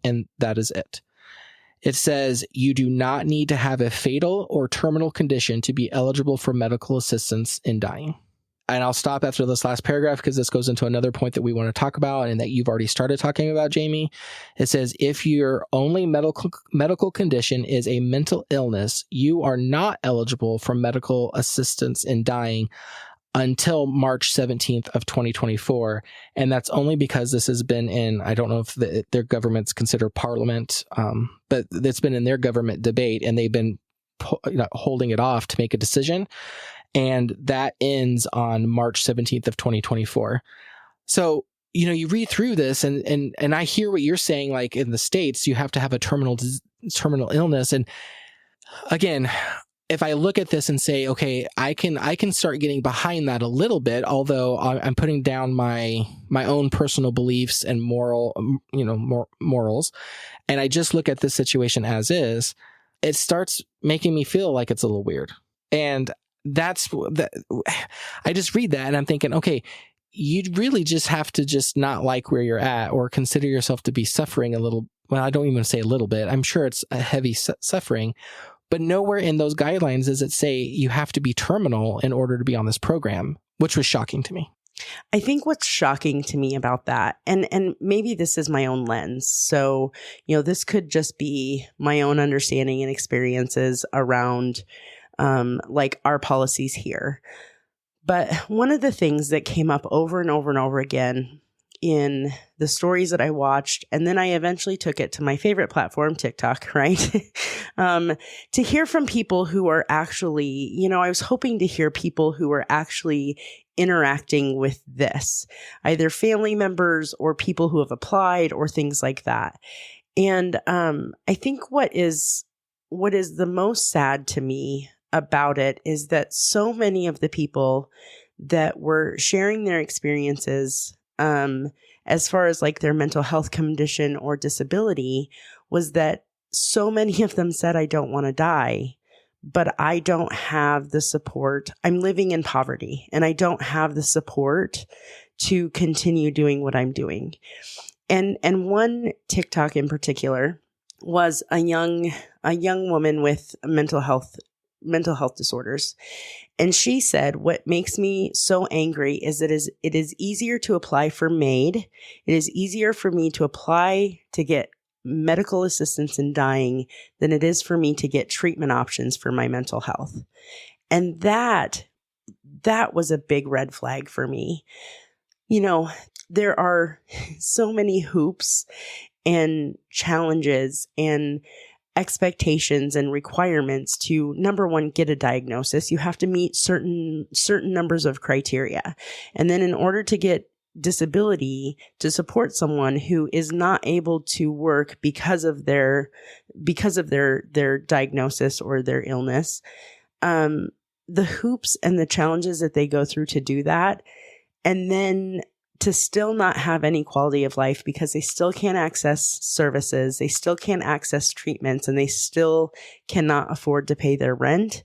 And that is it. It says you do not need to have a fatal or terminal condition to be eligible for medical assistance in dying. And I'll stop after this last paragraph because this goes into another point that we want to talk about and that you've already started talking about, Jamie. It says if your only medical condition is a mental illness, you are not eligible for medical assistance in dying until March 17th of 2024. And that's only because this has been in, I don't know if their government's considered parliament, but it's been in their government debate and they've been holding it off to make a decision. And that ends on March 17th of 2024. So, you read through this and I hear what you're saying, like in the States, you have to have a terminal illness. And again, if I look at this and say, okay, I can start getting behind that a little bit, although I'm putting down my own personal beliefs and morals, and I just look at this situation as is, it starts making me feel like it's a little weird. And I just read that and I'm thinking, okay, you'd really just have to just not like where you're at or consider yourself to be suffering a little. Well, I don't even say a little bit. I'm sure it's a heavy suffering. But nowhere in those guidelines does it say you have to be terminal in order to be on this program, which was shocking to me. I think what's shocking to me about that, and maybe this is my own lens, so, this could just be my own understanding and experiences around like our policies here. But one of the things that came up over and over and over again in the stories that I watched, and then I eventually took it to my favorite platform, TikTok, right? To hear from people who are actually, I was hoping to hear people who are actually interacting with this, either family members or people who have applied or things like that. And I think what is the most sad to me about it is that so many of the people that were sharing their experiences as far as like their mental health condition or disability was that so many of them said, I don't want to die, but I don't have the support. I'm living in poverty and I don't have the support to continue doing what I'm doing. And one TikTok in particular was a young woman with mental health disorders. And she said, what makes me so angry is that it is easier to apply for MAID. It is easier for me to apply to get medical assistance in dying than it is for me to get treatment options for my mental health. And that was a big red flag for me. You know, there are so many hoops and challenges and expectations and requirements to, number one, get a diagnosis. You have to meet certain numbers of criteria. And then in order to get disability, to support someone who is not able to work because of their diagnosis or their illness, the hoops and the challenges that they go through to do that, and then to still not have any quality of life because they still can't access services, they still can't access treatments, and they still cannot afford to pay their rent,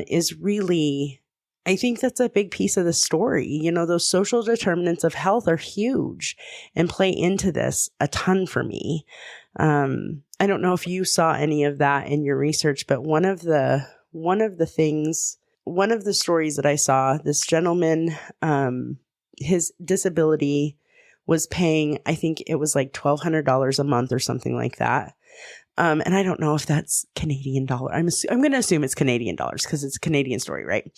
is really, I think that's a big piece of the story. You know, those social determinants of health are huge and play into this a ton for me. I don't know if you saw any of that in your research, but one of the stories that I saw, this gentleman, his disability was paying, I think it was like $1,200 a month or something like that. And I don't know if that's Canadian dollar. I'm going to assume it's Canadian dollars because it's a Canadian story, right?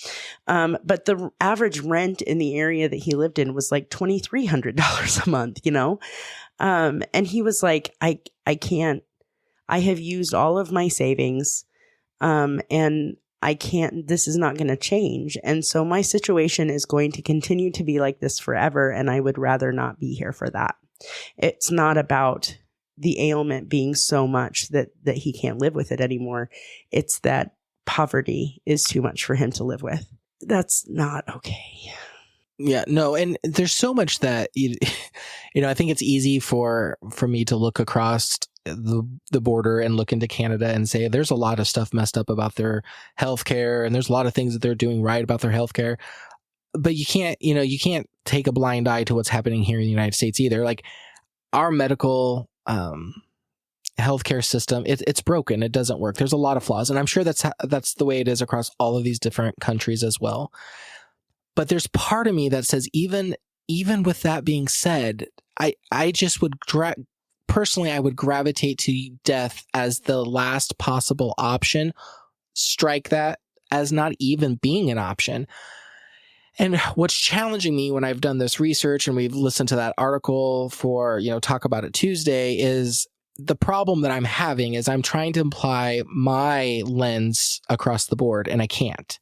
But the average rent in the area that he lived in was like $2,300 a month, you know? And he was like, I can't, I have used all of my savings, and I can't, this is not going to change. And so my situation is going to continue to be like this forever. And I would rather not be here for that. It's not about the ailment being so much that he can't live with it anymore. It's that poverty is too much for him to live with. That's not okay. Yeah, no, and there's so much that I think it's easy for me to look across the border and look into Canada and say there's a lot of stuff messed up about their healthcare, and there's a lot of things that they're doing right about their healthcare. But you can't take a blind eye to what's happening here in the United States either. Like our medical healthcare system, it's broken. It doesn't work. There's a lot of flaws, and I'm sure that's the way it is across all of these different countries as well. But there's part of me that says, even with that being said, I just would personally, I would gravitate to death as the last possible option. Strike that as not even being an option. And what's challenging me when I've done this research and we've listened to that article for, Talk About It Tuesday, is the problem that I'm having is I'm trying to apply my lens across the board, and I can't.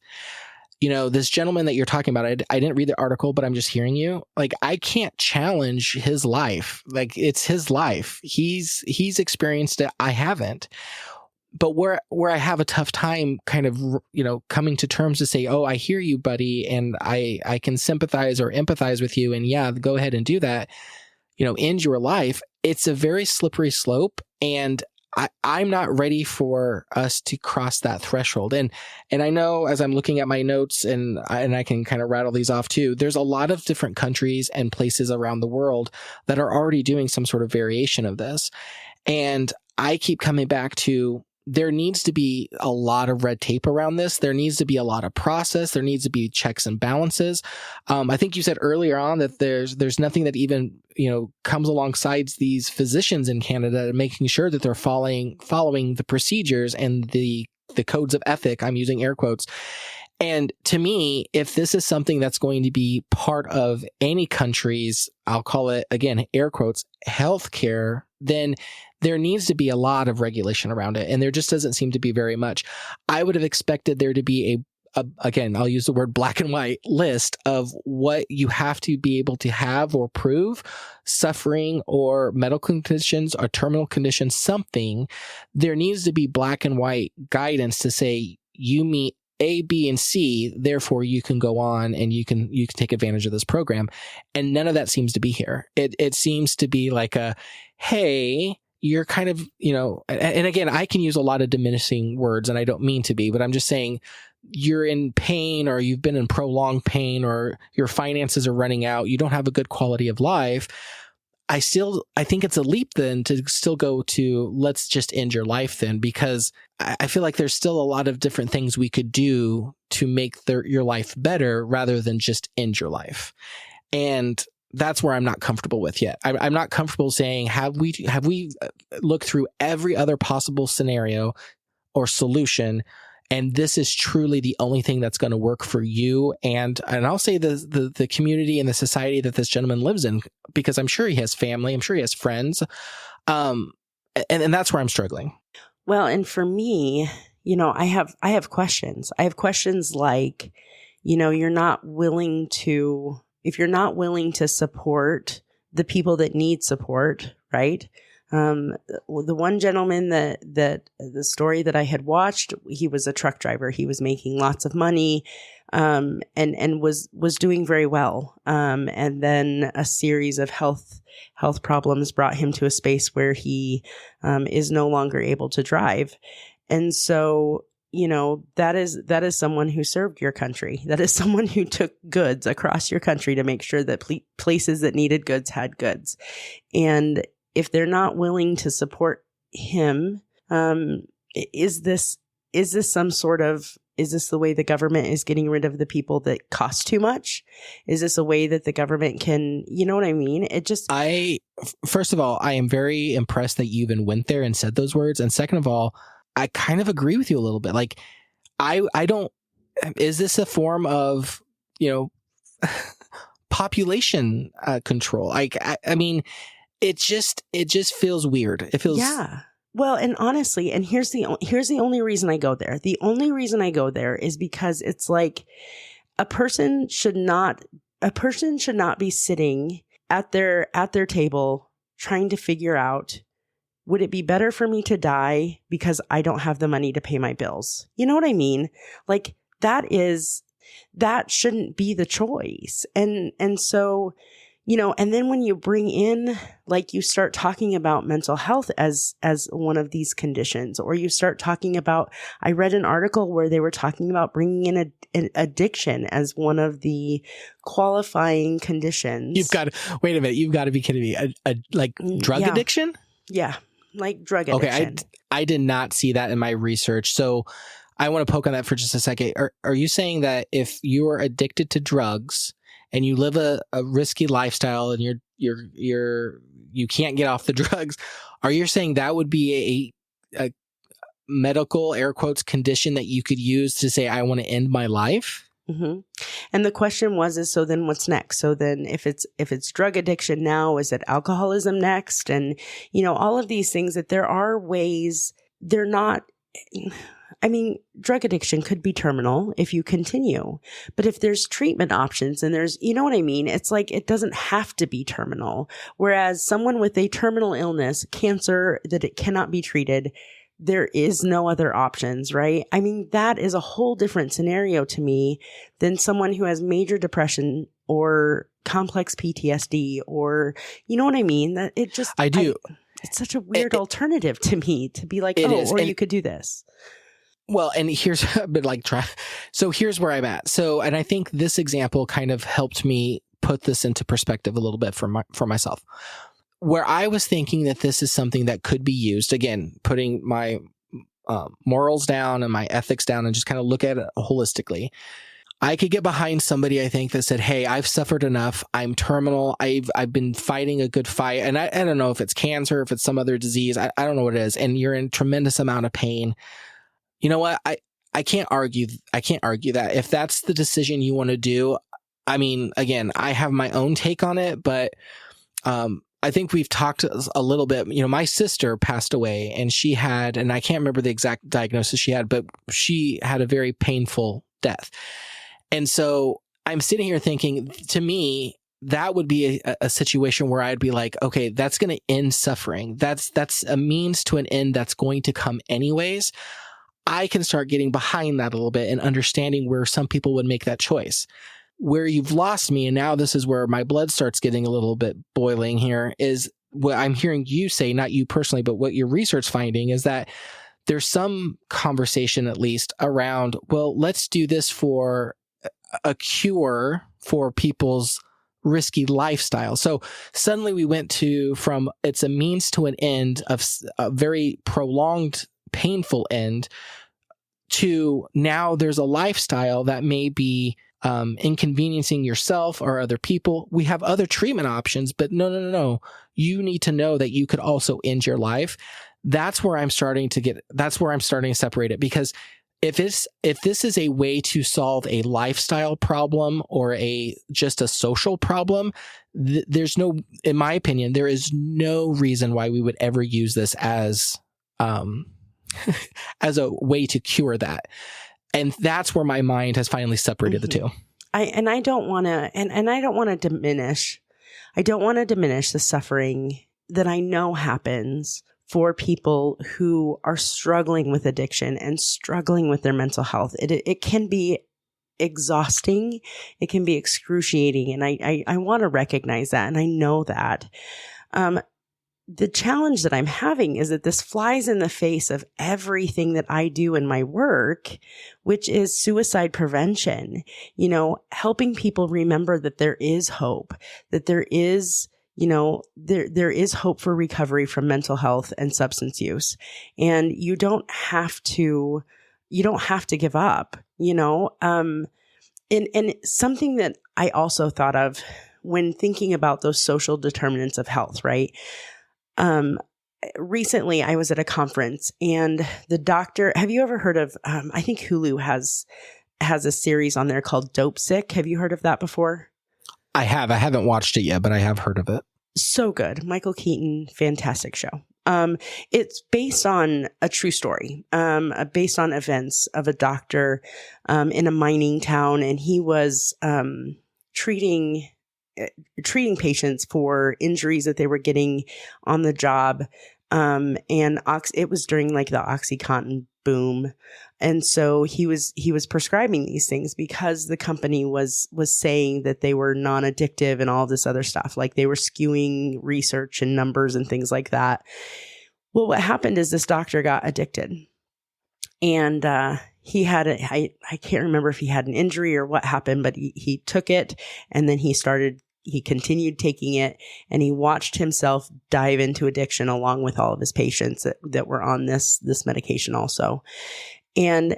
This gentleman that you're talking about, I didn't read the article, but I'm just hearing you. Like, I can't challenge his life. Like, it's his life. He's experienced it. I haven't. But where I have a tough time kind of, coming to terms to say, oh, I hear you, buddy, and I can sympathize or empathize with you, and yeah, go ahead and do that, end your life. It's a very slippery slope, and I'm not ready for us to cross that threshold. And I know as I'm looking at my notes and I can kind of rattle these off too, there's a lot of different countries and places around the world that are already doing some sort of variation of this. And I keep coming back to, there needs to be a lot of red tape around this. There needs to be a lot of process. There needs to be checks and balances. I think you said earlier on that there's nothing that even, comes alongside these physicians in Canada, making sure that they're following the procedures and the codes of ethic. I'm using air quotes. And to me, if this is something that's going to be part of any country's, I'll call it again, air quotes, healthcare, then there needs to be a lot of regulation around it. And there just doesn't seem to be very much. I would have expected there to be again, I'll use the word black and white list of what you have to be able to have or prove, suffering or medical conditions or terminal conditions, something. There needs to be black and white guidance to say you meet A, B, and C, therefore you can go on and you can take advantage of this program. And none of that seems to be here. It seems to be like hey, you're kind of, and again, I can use a lot of diminishing words and I don't mean to be, but I'm just saying you're in pain or you've been in prolonged pain or your finances are running out. You don't have a good quality of life. I think it's a leap then to still go to let's just end your life then, because I feel like there's still a lot of different things we could do to make your life better rather than just end your life. And that's where I'm not comfortable with yet. I'm not comfortable saying, have we looked through every other possible scenario or solution And this is truly the only thing that's going to work for you. And I'll say the community and the society that this gentleman lives in, because I'm sure he has family. I'm sure he has friends. And that's where I'm struggling. Well, and for me, I have questions. I have questions like, if you're not willing to support the people that need support, right? The one gentleman that the story that I had watched, he was a truck driver. He was making lots of money, and was doing very well. And then a series of health problems brought him to a space where he, is no longer able to drive. And so, that is someone who served your country. That is someone who took goods across your country to make sure that places that needed goods had goods. And if they're not willing to support him, is this the way the government is getting rid of the people that cost too much? Is this a way that the government can, you know what I mean? First of all, I am very impressed that you even went there and said those words. And second of all, I kind of agree with you a little bit. Like, is this a form of, population control? Like, I mean, it just feels weird. It feels. Yeah. Well, and honestly, and here's the only reason I go there. The only reason I go there is because it's like a person should not be sitting at their table trying to figure out, would it be better for me to die because I don't have the money to pay my bills? You know what I mean? Like, that shouldn't be the choice. And so, and then when you bring in, like, you start talking about mental health as one of these conditions, or you start talking about, I read an article where they were talking about bringing in an addiction as one of the qualifying conditions. Wait a minute. You've got to be kidding me. Like drug addiction? Yeah. Like drug addiction. Okay. I did not see that in my research. So I want to poke on that for just a second. Are you saying that if you are addicted to drugs and you live a risky lifestyle and you can't get off the drugs, are you saying that would be a medical, air quotes, condition that you could use to say, I want to end my life? Mm-hmm. And the question was, so then what's next? So then if it's drug addiction now, is it alcoholism next? And, all of these things, that there are ways, they're not, I mean, drug addiction could be terminal if you continue, but if there's treatment options and there's, you know what I mean? It's like, it doesn't have to be terminal. Whereas someone with a terminal illness, cancer, that it cannot be treated, there is no other options, right? I mean, that is a whole different scenario to me than someone who has major depression or complex PTSD, or, you know what I mean? That it just, I do. It's such a weird alternative to me to be like, you could do this. Well, and here's where I'm at. So, and I think this example kind of helped me put this into perspective a little bit for myself. Where I was thinking that this is something that could be used, again, putting my morals down and my ethics down and just kind of look at it holistically. I could get behind somebody, I think, that said, hey, I've suffered enough. I'm terminal. I've been fighting a good fight. And I don't know if it's cancer, if it's some other disease. I don't know what it is. And you're in tremendous amount of pain. You know what? I can't argue. I can't argue that. If that's the decision you want to do, I mean, again, I have my own take on it, but I think we've talked a little bit. My sister passed away, and she had, and I can't remember the exact diagnosis she had, but she had a very painful death. And so I'm sitting here thinking, to me, that would be a situation where I'd be like, okay, that's going to end suffering. That's a means to an end that's going to come anyways. I can start getting behind that a little bit and understanding where some people would make that choice. Where you've lost me, and now this is where my blood starts getting a little bit boiling here, is what I'm hearing you say, not you personally, but what your research finding is that there's some conversation at least around, well, let's do this for a cure for people's risky lifestyle. So suddenly we went from it's a means to an end of a very prolonged, painful end, to now there's a lifestyle that may be inconveniencing yourself or other people. We have other treatment options, but no. You need to know that you could also end your life. That's where I'm starting to separate it, because if this is a way to solve a lifestyle problem or just a social problem, there's no, in my opinion, there is no reason why we would ever use this as as a way to cure that. And that's where my mind has finally separated the two. I don't want to diminish. I don't want to diminish the suffering that I know happens for people who are struggling with addiction and struggling with their mental health. It can be exhausting. It can be excruciating. And I want to recognize that. And I know that. The challenge that I'm having is that this flies in the face of everything that I do in my work, which is suicide prevention, helping people remember that there is hope, that there is, there is hope for recovery from mental health and substance use. And you don't have to give up, and something that I also thought of when thinking about those social determinants of health, right? Recently I was at a conference and the doctor, have you ever heard of, I think Hulu has a series on there called Dope Sick. Have you heard of that before? I haven't watched it yet, but I have heard of it. So good. Michael Keaton, fantastic show. It's based on a true story, based on events of a doctor, in a mining town. And he was, treating patients for injuries that they were getting on the job. And it was during like the OxyContin boom. And so he was prescribing these things because the company was saying that they were non-addictive and all this other stuff. Like they were skewing research and numbers and things like that. Well, what happened is this doctor got addicted and, he had I can't remember if he had an injury or what happened, but he took it and then he continued taking it and he watched himself dive into addiction along with all of his patients that were on this medication also. And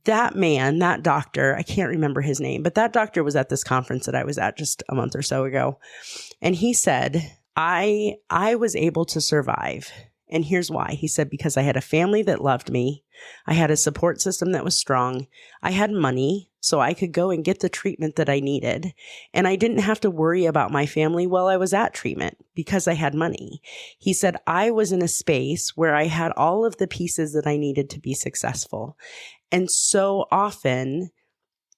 that doctor, I can't remember his name, but that doctor was at this conference that I was at just a month or so ago. And he said, I was able to survive. And here's why. He said, because I had a family that loved me. I had a support system that was strong. I had money, so I could go and get the treatment that I needed. And I didn't have to worry about my family while I was at treatment because I had money. He said, I was in a space where I had all of the pieces that I needed to be successful. And so often,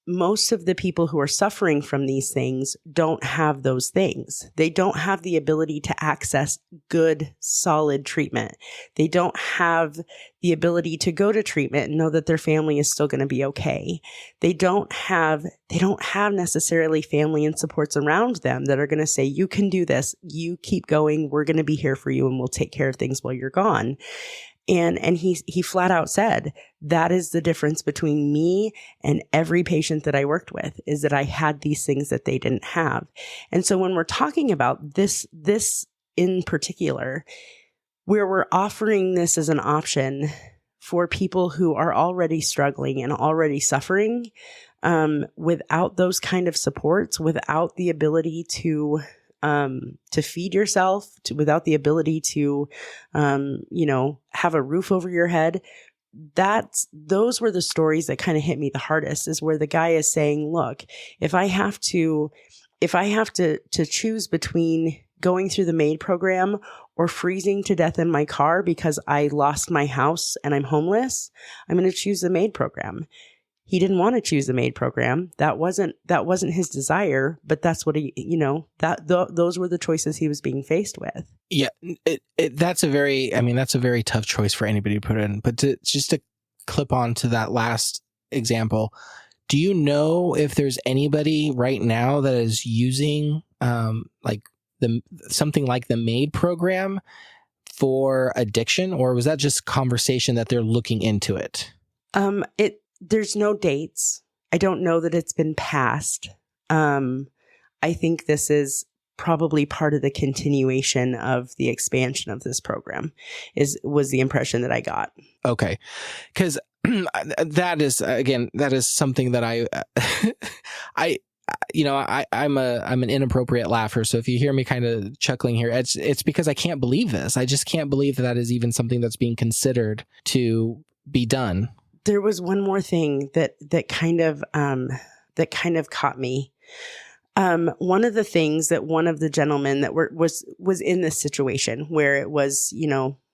most of the people who are suffering from these things don't have those things. They don't have the ability to access good, solid treatment. They don't have the ability to go to treatment and know that their family is still going to be okay. They don't have necessarily family and supports around them that are going to say, you can do this, you keep going, we're going to be here for you and we'll take care of things while you're gone. And he flat out said, that is the difference between me and every patient that I worked with, is that I had these things that they didn't have. And so when we're talking about this in particular, where we're offering this as an option for people who are already struggling and already suffering, without those kind of supports, without the ability to feed yourself, without the ability to, have a roof over your head. Those were the stories that kind of hit me the hardest, is where the guy is saying, look, if I have to choose between going through the MAID program or freezing to death in my car because I lost my house and I'm homeless, I'm going to choose the MAID program. He didn't want to choose the MAID program. That wasn't his desire, but that's what those were the choices he was being faced with. Yeah, that's a very tough choice for anybody to put in. But just to clip on to that last example, do you know if there's anybody right now that is using something like the MAID program for addiction, or was that just conversation that they're looking into it? There's no dates. I don't know that it's been passed. I think this is probably part of the continuation of the expansion of this program, was the impression that I got. Okay. Because that is something that I'm an inappropriate laugher. So if you hear me kind of chuckling here, it's because I can't believe this. I just can't believe that is even something that's being considered to be done. there was one more thing that kind of caught me. One of the things that one of the gentlemen that was in this situation where it was,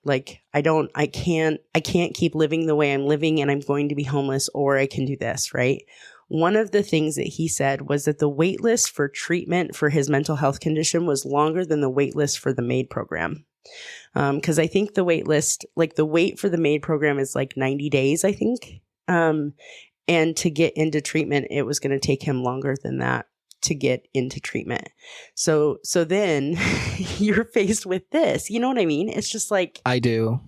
like, I can't keep living the way I'm living and I'm going to be homeless, or I can do this, right? One of the things that he said was that the wait list for treatment for his mental health condition was longer than the wait list for the MAID program. Because I think the wait list, like the wait for the MAID program is like 90 days, I think. And to get into treatment, it was going to take him longer than that to get into treatment. So then you're faced with this. You know what I mean? It's just like... I do.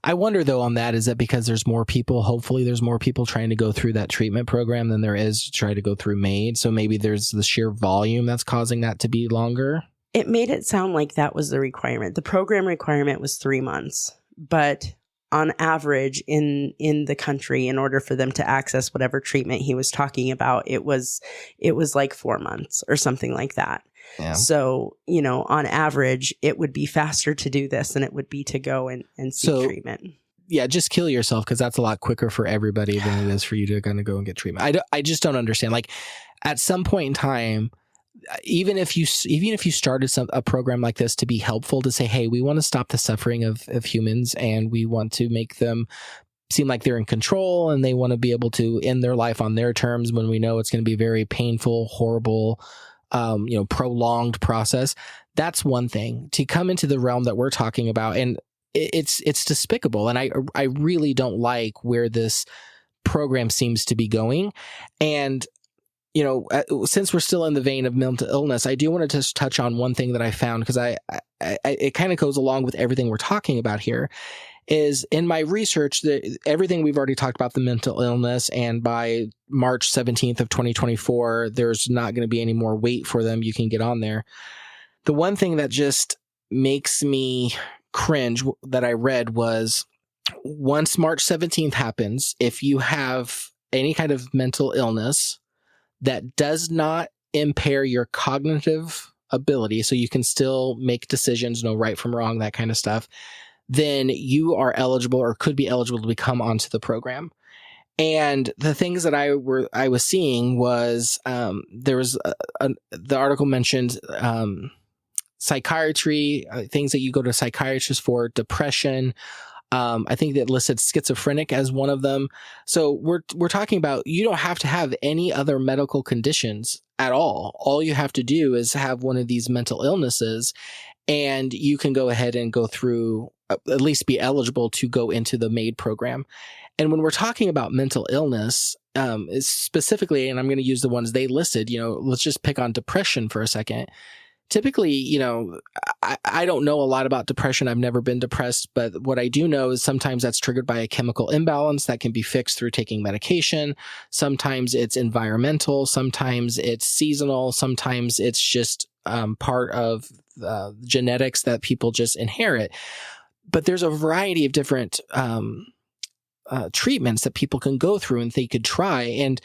I wonder though on that, is that because there's more people, hopefully there's more people trying to go through that treatment program than there is to try to go through MAID. So maybe there's the sheer volume that's causing that to be longer. It made it sound like that was the requirement. The program requirement was 3 months, but on average in the country, in order for them to access whatever treatment he was talking about, it was like 4 months or something like that. Yeah. So, on average, it would be faster to do this than it would be to go and seek treatment. Yeah, just kill yourself, because that's a lot quicker for everybody than it is for you to kind of go and get treatment. I just don't understand. Like, at some point in time, even if you started a program like this to be helpful, to say, hey, we want to stop the suffering of humans and we want to make them seem like they're in control and they want to be able to end their life on their terms, when we know it's going to be a very painful, horrible, prolonged process. That's one thing. To come into the realm that we're talking about, and it's despicable. And I really don't like where this program seems to be going. And since we're still in the vein of mental illness, I do want to just touch on one thing that I found, because it kind of goes along with everything we're talking about here. Is in my research, everything we've already talked about, the mental illness, and by March 17th of 2024, there's not going to be any more wait for them. You can get on there. The one thing that just makes me cringe that I read was, once March 17th happens, if you have any kind of mental illness that does not impair your cognitive ability, so you can still make decisions, know right from wrong, that kind of stuff, then you are eligible, or could be eligible, to become onto the program. And the things that I was seeing was, there was the article mentioned psychiatry, things that you go to a psychiatrist for, depression. I think that listed schizophrenic as one of them. So we're talking about, you don't have to have any other medical conditions at all. All you have to do is have one of these mental illnesses, and you can go ahead and go through, at least be eligible to go into the MAID program. And when we're talking about mental illness, specifically, and I'm going to use the ones they listed, let's just pick on depression for a second. Typically, I don't know a lot about depression. I've never been depressed, but what I do know is sometimes that's triggered by a chemical imbalance that can be fixed through taking medication. Sometimes it's environmental. Sometimes it's seasonal. Sometimes it's just part of genetics that people just inherit. But there's a variety of different treatments that people can go through and they could try. And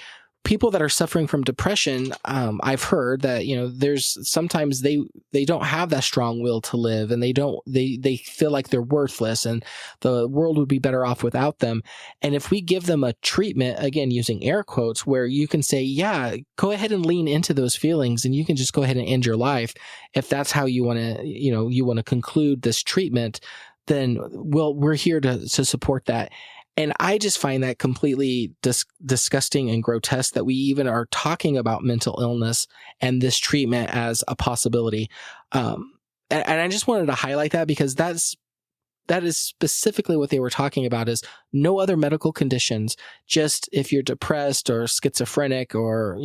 people that are suffering from depression, I've heard that, there's sometimes they don't have that strong will to live, and they feel like they're worthless and the world would be better off without them. And if we give them a treatment, again, using air quotes, where you can say, yeah, go ahead and lean into those feelings and you can just go ahead and end your life. If that's how you want to, you want to conclude this treatment, then we're here to support that. And I just find that completely disgusting and grotesque that we even are talking about mental illness and this treatment as a possibility. And I just wanted to highlight that, because that is specifically what they were talking about, is no other medical conditions. Just if you're depressed or schizophrenic or,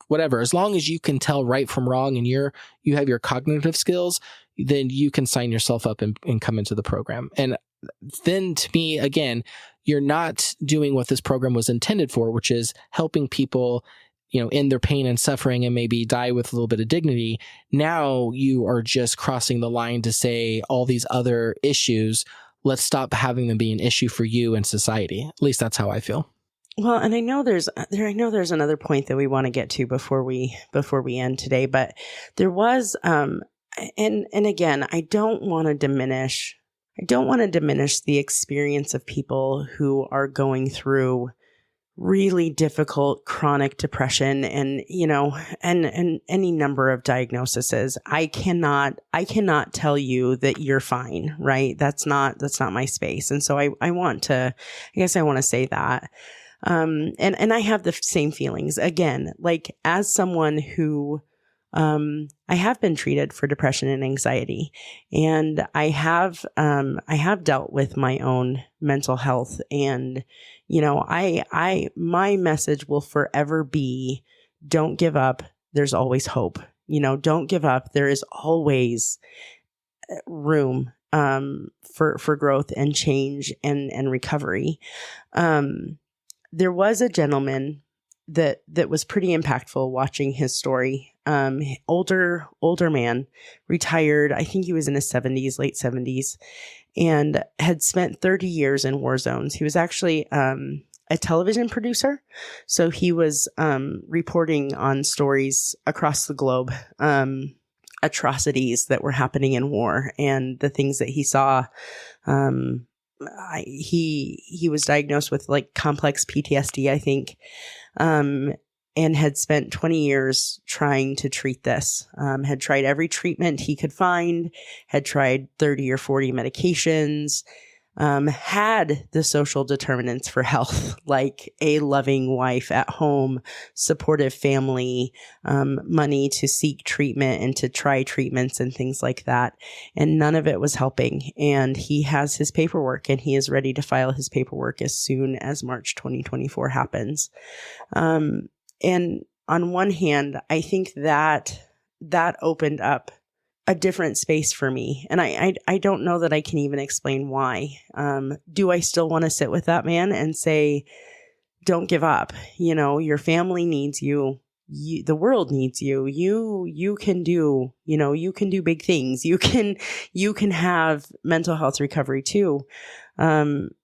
whatever, as long as you can tell right from wrong and you have your cognitive skills, then you can sign yourself up and come into the program. And then to me, again, you're not doing what this program was intended for, which is helping people, in their pain and suffering and maybe die with a little bit of dignity. Now you are just crossing the line to say all these other issues, let's stop having them be an issue for you and society. At least that's how I feel. Well, and I know there's another point that we want to get to before we end today, but there was, and again, I don't want to diminish the experience of people who are going through really difficult chronic depression and, and any number of diagnoses. I cannot tell you that you're fine, right? That's not my space. And so I want to say that. And I have the same feelings again, like as someone who, I have been treated for depression and anxiety, and I have dealt with my own mental health. And, my message will forever be, don't give up. There's always hope. Don't give up. There is always room, for growth and change and recovery. There was a gentleman that was pretty impactful watching his story. Older man, retired. I think he was in his 70s, late 70s, and had spent 30 years in war zones. He was actually a television producer. So he was reporting on stories across the globe, atrocities that were happening in war and the things that he saw. He was diagnosed with like complex PTSD, I think, and had spent 20 years trying to treat this, had tried every treatment he could find, had tried 30 or 40 medications, had the social determinants for health, like a loving wife at home, supportive family, money to seek treatment and to try treatments and things like that. And none of it was helping. And he has his paperwork, and he is ready to file his paperwork as soon as March 2024 happens. And on one hand, I think that opened up a different space for me. And I don't know that I can even explain why. Do I still want to sit with that man and say, don't give up? Your family needs you. The world needs you. You can do, you can do big things. You can have mental health recovery too. And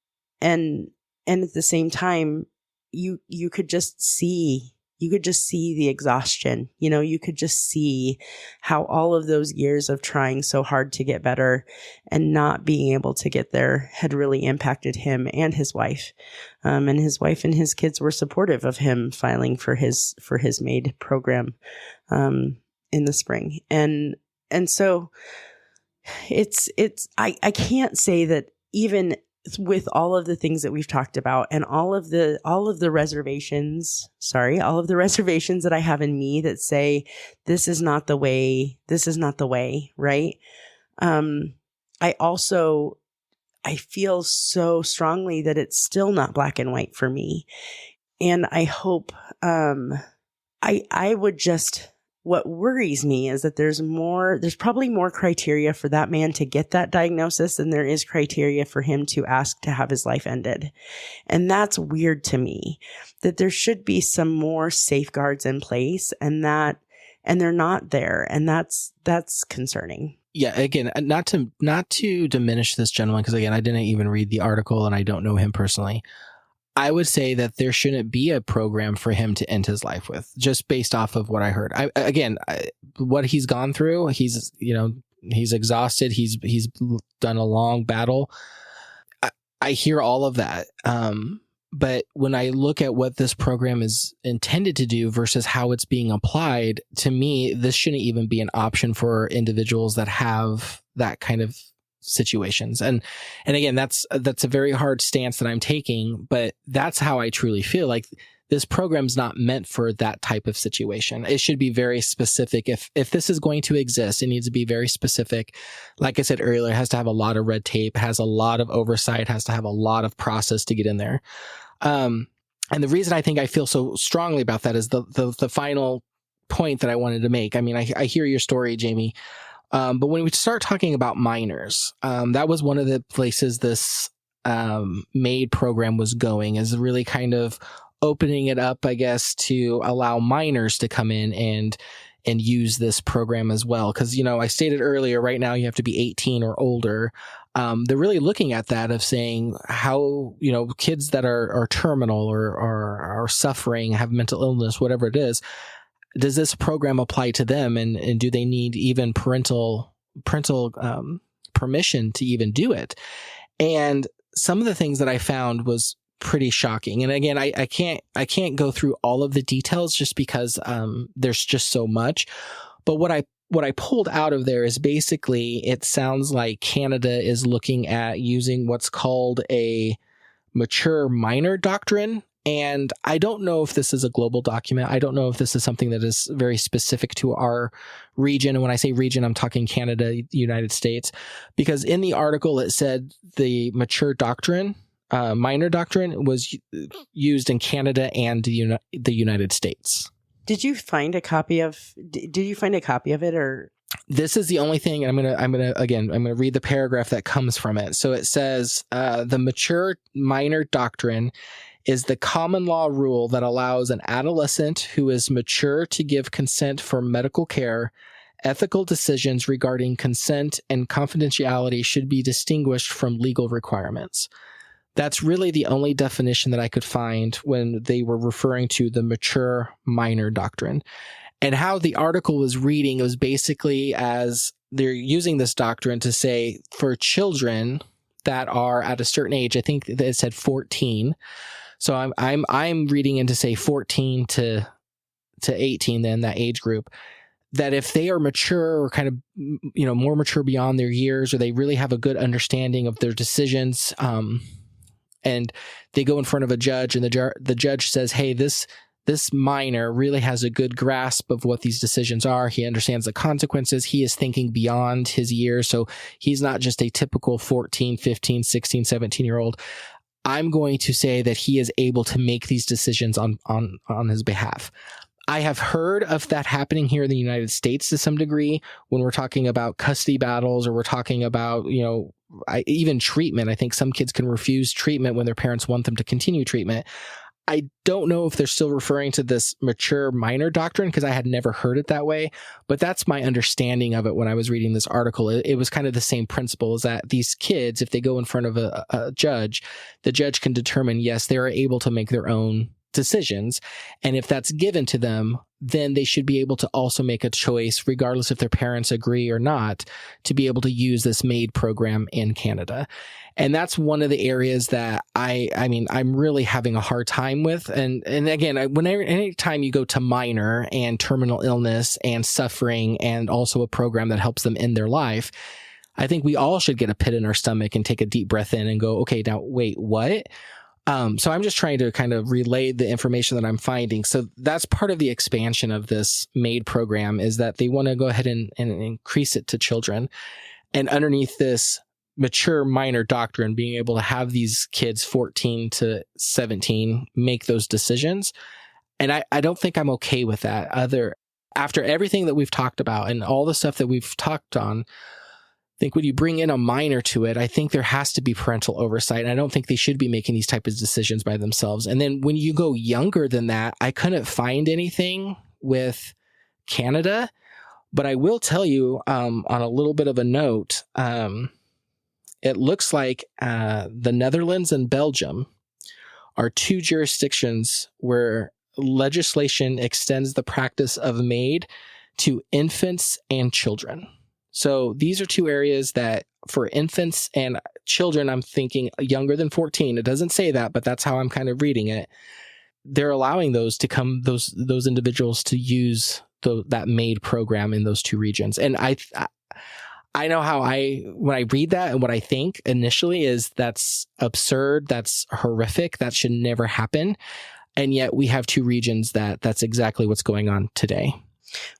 at the same time, you could just see the exhaustion. You could just see how all of those years of trying so hard to get better and not being able to get there had really impacted him and his wife. And his wife and his kids were supportive of him filing for his MAID program, in the spring. And so I can't say that even with all of the things that we've talked about and all of the reservations that I have in me that say, this is not the way, right? I feel so strongly that it's still not black and white for me. And I hope, what worries me is that there's probably more criteria for that man to get that diagnosis than there is criteria for him to ask to have his life ended. And that's weird to me, that there should be some more safeguards in place and they're not there. And that's concerning. Yeah. Again, not to diminish this gentleman, because again, I didn't even read the article and I don't know him personally. I would say that there shouldn't be a program for him to end his life with, just based off of what I heard. What he's gone through, he's exhausted. He's done a long battle. I hear all of that. But when I look at what this program is intended to do versus how it's being applied, to me, this shouldn't even be an option for individuals that have that kind of situations. And again, that's a very hard stance that I'm taking, but that's how I truly feel. Like, this program's not meant for that type of situation. It should be very specific. If this is going to exist, it needs to be very specific. Like I said earlier, it has to have a lot of red tape, has a lot of oversight, has to have a lot of process to get in there. And the reason I think I feel so strongly about that is the final point that I wanted to make. I mean, I hear your story, Jamie. But when we start talking about minors, that was one of the places this MAID program was going, is really kind of opening it up, I guess, to allow minors to come in and use this program as well. Because, I stated earlier, right now you have to be 18 or older. They're really looking at that of saying how, kids that are terminal or are suffering, have mental illness, whatever it is, does this program apply to them? And do they need even parental permission to even do it? And some of the things that I found was pretty shocking. And again, I can't go through all of the details just because there's just so much. But what I pulled out of there is basically it sounds like Canada is looking at using what's called a mature minor doctrine. And I don't know if this is a global document. I don't know if this is something that is very specific to our region. And when I say region, I'm talking Canada, United States, because in the article it said the mature doctrine, minor doctrine, was used in Canada and the United States. Did you find a copy of it, or? This is the only thing, and I'm gonna read the paragraph that comes from it. So it says, the mature minor doctrine is the common law rule that allows an adolescent who is mature to give consent for medical care. Ethical decisions regarding consent and confidentiality should be distinguished from legal requirements. That's really the only definition that I could find when they were referring to the mature minor doctrine. And how the article was reading, it was basically as they're using this doctrine to say for children that are at a certain age, I think that it said 14. So I'm reading into say 14 to 18, then that age group, that if they are mature or kind of, more mature beyond their years, or they really have a good understanding of their decisions, and they go in front of a judge and the judge says, hey, this minor really has a good grasp of what these decisions are. He understands the consequences. He is thinking beyond his years. So he's not just a typical 14, 15, 16, 17-year-old. I'm going to say that he is able to make these decisions on his behalf. I have heard of that happening here in the United States to some degree when we're talking about custody battles, or we're talking about, even treatment. I think some kids can refuse treatment when their parents want them to continue treatment. I don't know if they're still referring to this mature minor doctrine, because I had never heard it that way, but that's my understanding of it when I was reading this article. It was kind of the same principle, is that these kids, if they go in front of a judge, the judge can determine, yes, they are able to make their own decisions. And if that's given to them, then they should be able to also make a choice, regardless if their parents agree or not, to be able to use this MAID program in Canada. And that's one of the areas that I'm really having a hard time with. And again, anytime you go to minor and terminal illness and suffering, and also a program that helps them end their life, I think we all should get a pit in our stomach and take a deep breath in and go, okay, now wait, what? So I'm just trying to kind of relay the information that I'm finding. So that's part of the expansion of this MAID program, is that they want to go ahead and increase it to children. And underneath this mature minor doctrine, being able to have these kids 14 to 17 make those decisions. And I don't think I'm okay with that. After everything that we've talked about and all the stuff that we've talked on, I think when you bring in a minor to it, I think there has to be parental oversight. And I don't think they should be making these types of decisions by themselves. And then when you go younger than that, I couldn't find anything with Canada. But I will tell you, on a little bit of a note, it looks like the Netherlands and Belgium are two jurisdictions where legislation extends the practice of MAID to infants and children. So these are two areas that for infants and children, I'm thinking younger than 14. It doesn't say that, but that's how I'm kind of reading it. They're allowing those individuals to use that MAID program in those two regions. And I know how when I read that, and what I think initially is that's absurd. That's horrific. That should never happen. And yet we have two regions that's exactly what's going on today.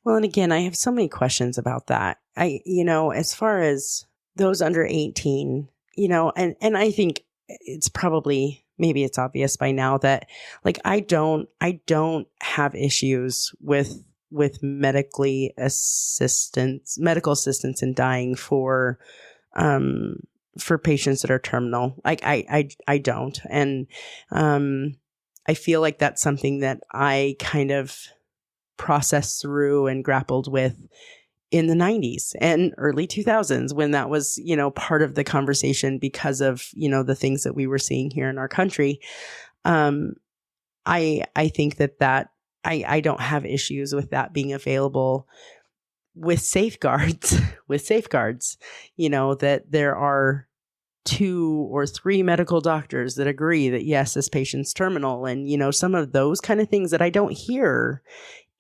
Well, and again, I have so many questions about that. As far as those under 18, and I think it's probably, maybe it's obvious by now that, like, I don't have issues with medical assistance in dying for patients that are terminal. Like, I don't. And I feel like that's something that I kind of processed through and grappled with in the 90s and early 2000s, when that was, part of the conversation because of, the things that we were seeing here in our country. I think that I don't have issues with that being available with safeguards, that there are 2 or 3 medical doctors that agree that yes, this patient's terminal, and some of those kind of things that I don't hear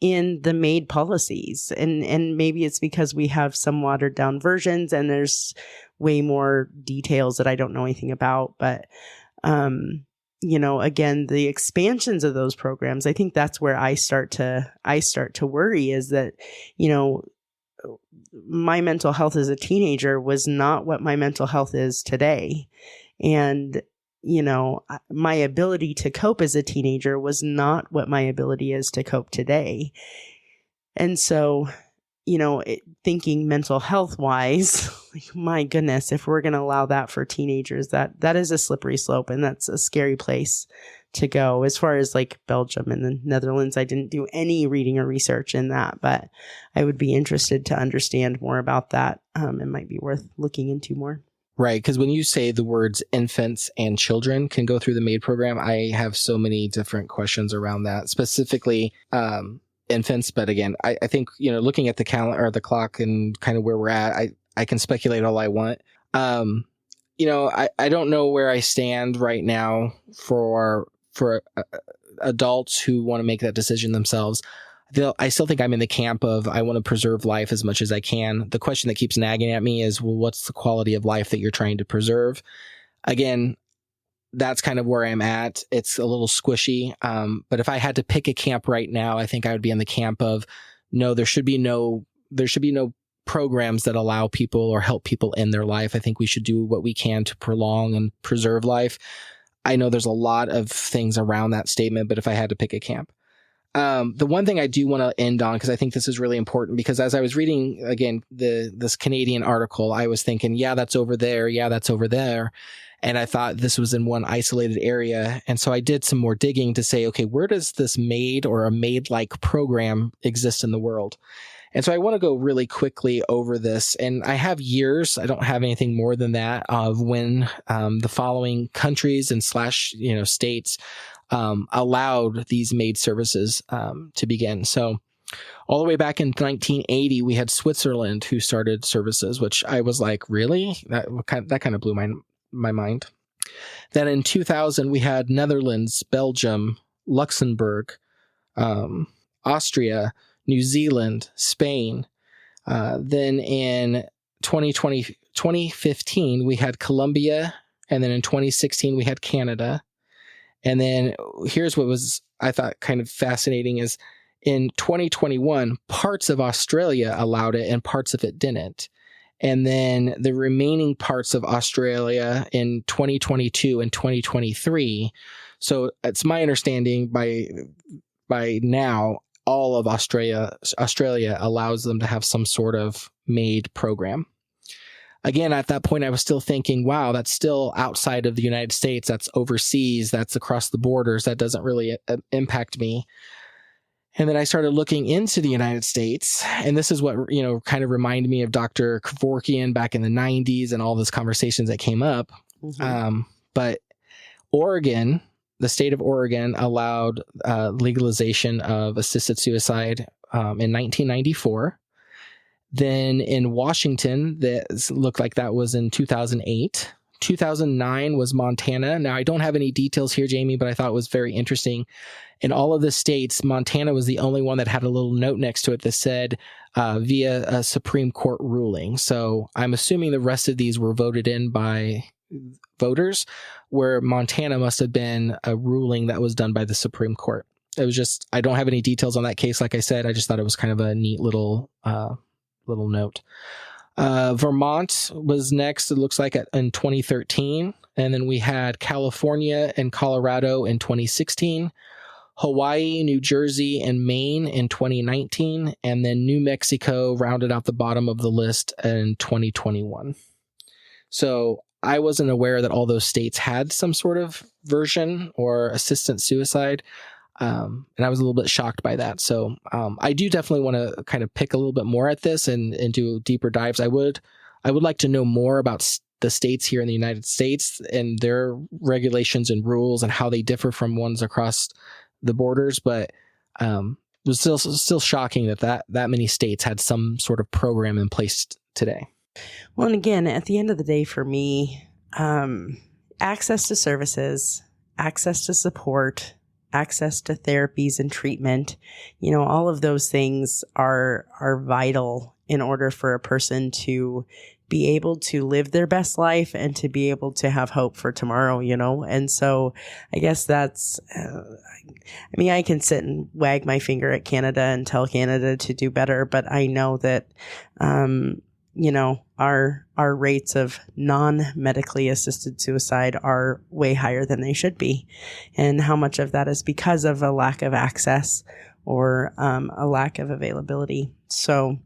in the MAID policies. And maybe it's because we have some watered down versions and there's way more details that I don't know anything about. But again, the expansions of those programs, I think that's where I start to worry, is that my mental health as a teenager was not what my mental health is today. And, my ability to cope as a teenager was not what my ability is to cope today. And so, thinking mental health wise, my goodness, if we're going to allow that for teenagers, that is a slippery slope, and that's a scary place to go. As far as like Belgium and the Netherlands, I didn't do any reading or research in that, but I would be interested to understand more about that. It might be worth looking into more. Right, because when you say the words infants and children can go through the MAID program, I have so many different questions around that, specifically infants. But again, I think, looking at the calendar or the clock and kind of where we're at, I can speculate all I want. I don't know where I stand right now for adults who want to make that decision themselves. I still think I'm in the camp of I want to preserve life as much as I can. The question that keeps nagging at me is, well, what's the quality of life that you're trying to preserve? Again, that's kind of where I'm at. It's a little squishy. But if I had to pick a camp right now, I think I would be in the camp of no, there should be no programs that allow people or help people end their life. I think we should do what we can to prolong and preserve life. I know there's a lot of things around that statement, but if I had to pick a camp, the one thing I do want to end on, because I think this is really important, because as I was reading, again, this Canadian article, I was thinking, yeah, that's over there. Yeah, that's over there. And I thought this was in one isolated area. And so I did some more digging to say, okay, where does this MAID or a MAID-like program exist in the world? And so I want to go really quickly over this. And I have years, I don't have anything more than that, of when the following countries and states allowed these MAID services to begin. So all the way back in 1980, we had Switzerland who started services, which I was like, really? That kind of blew my mind. Then in 2000, we had Netherlands, Belgium, Luxembourg, Austria, New Zealand, Spain. Then in 2015, we had Colombia. And then in 2016, we had Canada. And then here's what was, I thought, kind of fascinating is in 2021, parts of Australia allowed it and parts of it didn't. And then the remaining parts of Australia in 2022 and 2023. So it's my understanding by now, all of Australia allows them to have some sort of MAID program. Again, at that point, I was still thinking, wow, that's still outside of the United States. That's overseas. That's across the borders. That doesn't really impact me. And then I started looking into the United States. And this is what, kind of reminded me of Dr. Kevorkian back in the 90s and all those conversations that came up. Mm-hmm. But Oregon, the state of Oregon, allowed legalization of assisted suicide in 1994. Then in Washington, that looked like that was in 2008. 2009 was Montana. Now, I don't have any details here, Jamie, but I thought it was very interesting. In all of the states, Montana was the only one that had a little note next to it that said via a Supreme Court ruling. So I'm assuming the rest of these were voted in by voters, where Montana must have been a ruling that was done by the Supreme Court. It was just, I don't have any details on that case. Like I said, I just thought it was kind of a neat little note. Vermont was next, it looks like, in 2013. And then we had California and Colorado in 2016, Hawaii, New Jersey, and Maine in 2019. And then New Mexico rounded out the bottom of the list in 2021. So I wasn't aware that all those states had some sort of version or assisted suicide. And I was a little bit shocked by that. So I do definitely want to kind of pick a little bit more at this and do deeper dives. I would like to know more about the states here in the United States and their regulations and rules and how they differ from ones across the borders. But it was still shocking that many states had some sort of program in place today. Well, and again, at the end of the day, for me, access to services, access to support, access to therapies and treatment, all of those things are vital in order for a person to be able to live their best life and to be able to have hope for tomorrow, And so I guess that's, I can sit and wag my finger at Canada and tell Canada to do better, but I know that, our rates of non-medically assisted suicide are way higher than they should be. And how much of that is because of a lack of access or a lack of availability. So,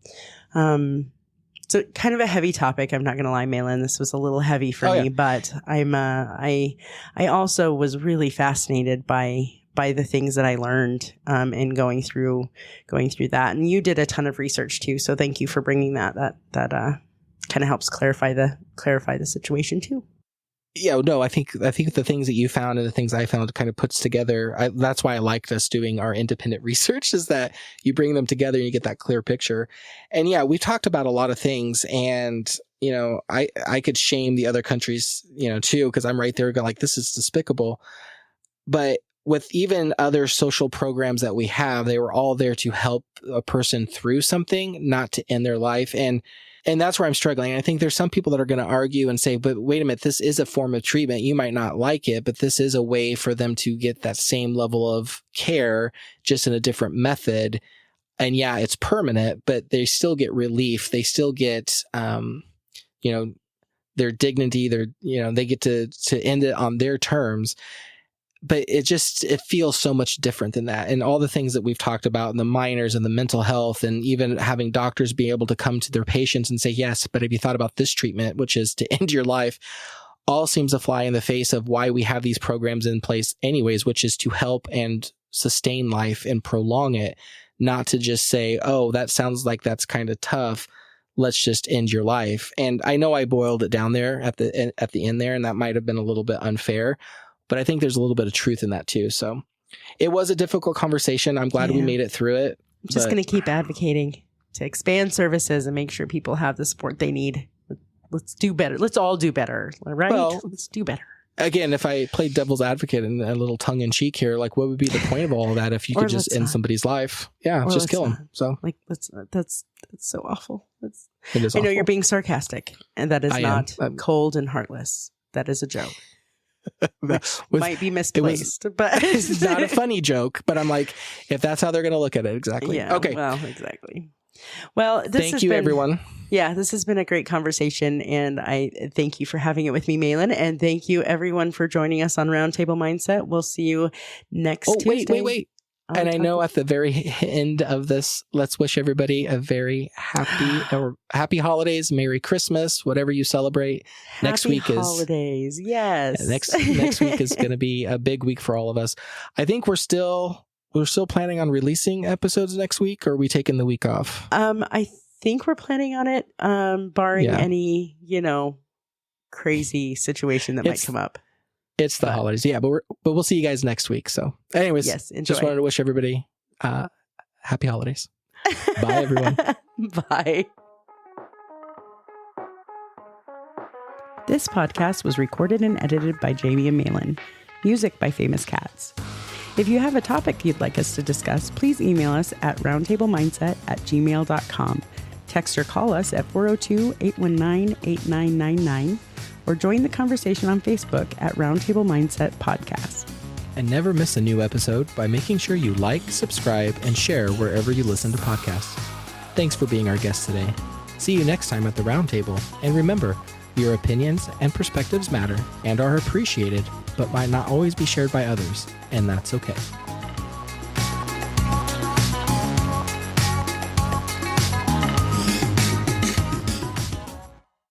so kind of a heavy topic. I'm not going to lie, Malin. This was a little heavy for me, but I also was really fascinated by the things that I learned in going through that. And you did a ton of research too. So thank you for bringing that. That kind of helps clarify the situation too. Yeah, no, I think the things that you found and the things I found kind of puts together. That's why I liked us doing our independent research, is that you bring them together and you get that clear picture. And yeah, we talked about a lot of things, and I could shame the other countries, too, because I'm right there going like, this is despicable. But with even other social programs that we have, they were all there to help a person through something, not to end their life. And that's where I'm struggling. I think there's some people that are going to argue and say, but wait a minute, this is a form of treatment. You might not like it, but this is a way for them to get that same level of care, just in a different method. And yeah, it's permanent, but they still get relief. They still get, their dignity. They get to end it on their terms. But it feels so much different than that. And all the things that we've talked about, and the minors and the mental health, and even having doctors be able to come to their patients and say, yes, but have you thought about this treatment, which is to end your life, all seems to fly in the face of why we have these programs in place anyways, which is to help and sustain life and prolong it, not to just say, oh, that sounds like that's kind of tough, let's just end your life. And I know I boiled it down there at the end there, and that might have been a little bit unfair. But I think there's a little bit of truth in that too. So it was a difficult conversation. I'm glad we made it through it. I'm just going to keep advocating to expand services and make sure people have the support they need. Let's do better. Let's all do better, right? Well, let's do better. Again, if I played devil's advocate and a little tongue in cheek here, like what would be the point of all of that if you could just end somebody's life? Yeah, just kill them. So that's so awful. It is I know awful. you're being sarcastic, and that is not cold and heartless. That is a joke. Might be misplaced, but it's not a funny joke. But I'm like, if that's how they're going to look at it, exactly. Yeah, okay. Well, exactly. Well, thank you, everyone. Yeah, this has been a great conversation, and I thank you for having it with me, Malin, and thank you everyone for joining us on Roundtable Mindset. We'll see you next Tuesday. Wait. And I know at the very end of this, let's wish everybody a very happy holidays, Merry Christmas, whatever you celebrate. Next week holidays, yes. Next week is going to be a big week for all of us. I think we're still planning on releasing episodes next week, or are we taking the week off? I think we're planning on it, barring any, crazy situation that might come up. It's the holidays. Yeah, but we'll see you guys next week. So anyways, yes, enjoy. Just wanted to wish everybody happy holidays. Bye, everyone. Bye. This podcast was recorded and edited by Jamie and Malin. Music by Famous Cats. If you have a topic you'd like us to discuss, please email us at roundtablemindset@gmail.com. Text or call us at 402-819-8999. Or join the conversation on Facebook at Roundtable Mindset Podcast. And never miss a new episode by making sure you like, subscribe, and share wherever you listen to podcasts. Thanks for being our guest today. See you next time at the Roundtable. And remember, your opinions and perspectives matter and are appreciated, but might not always be shared by others, and that's okay.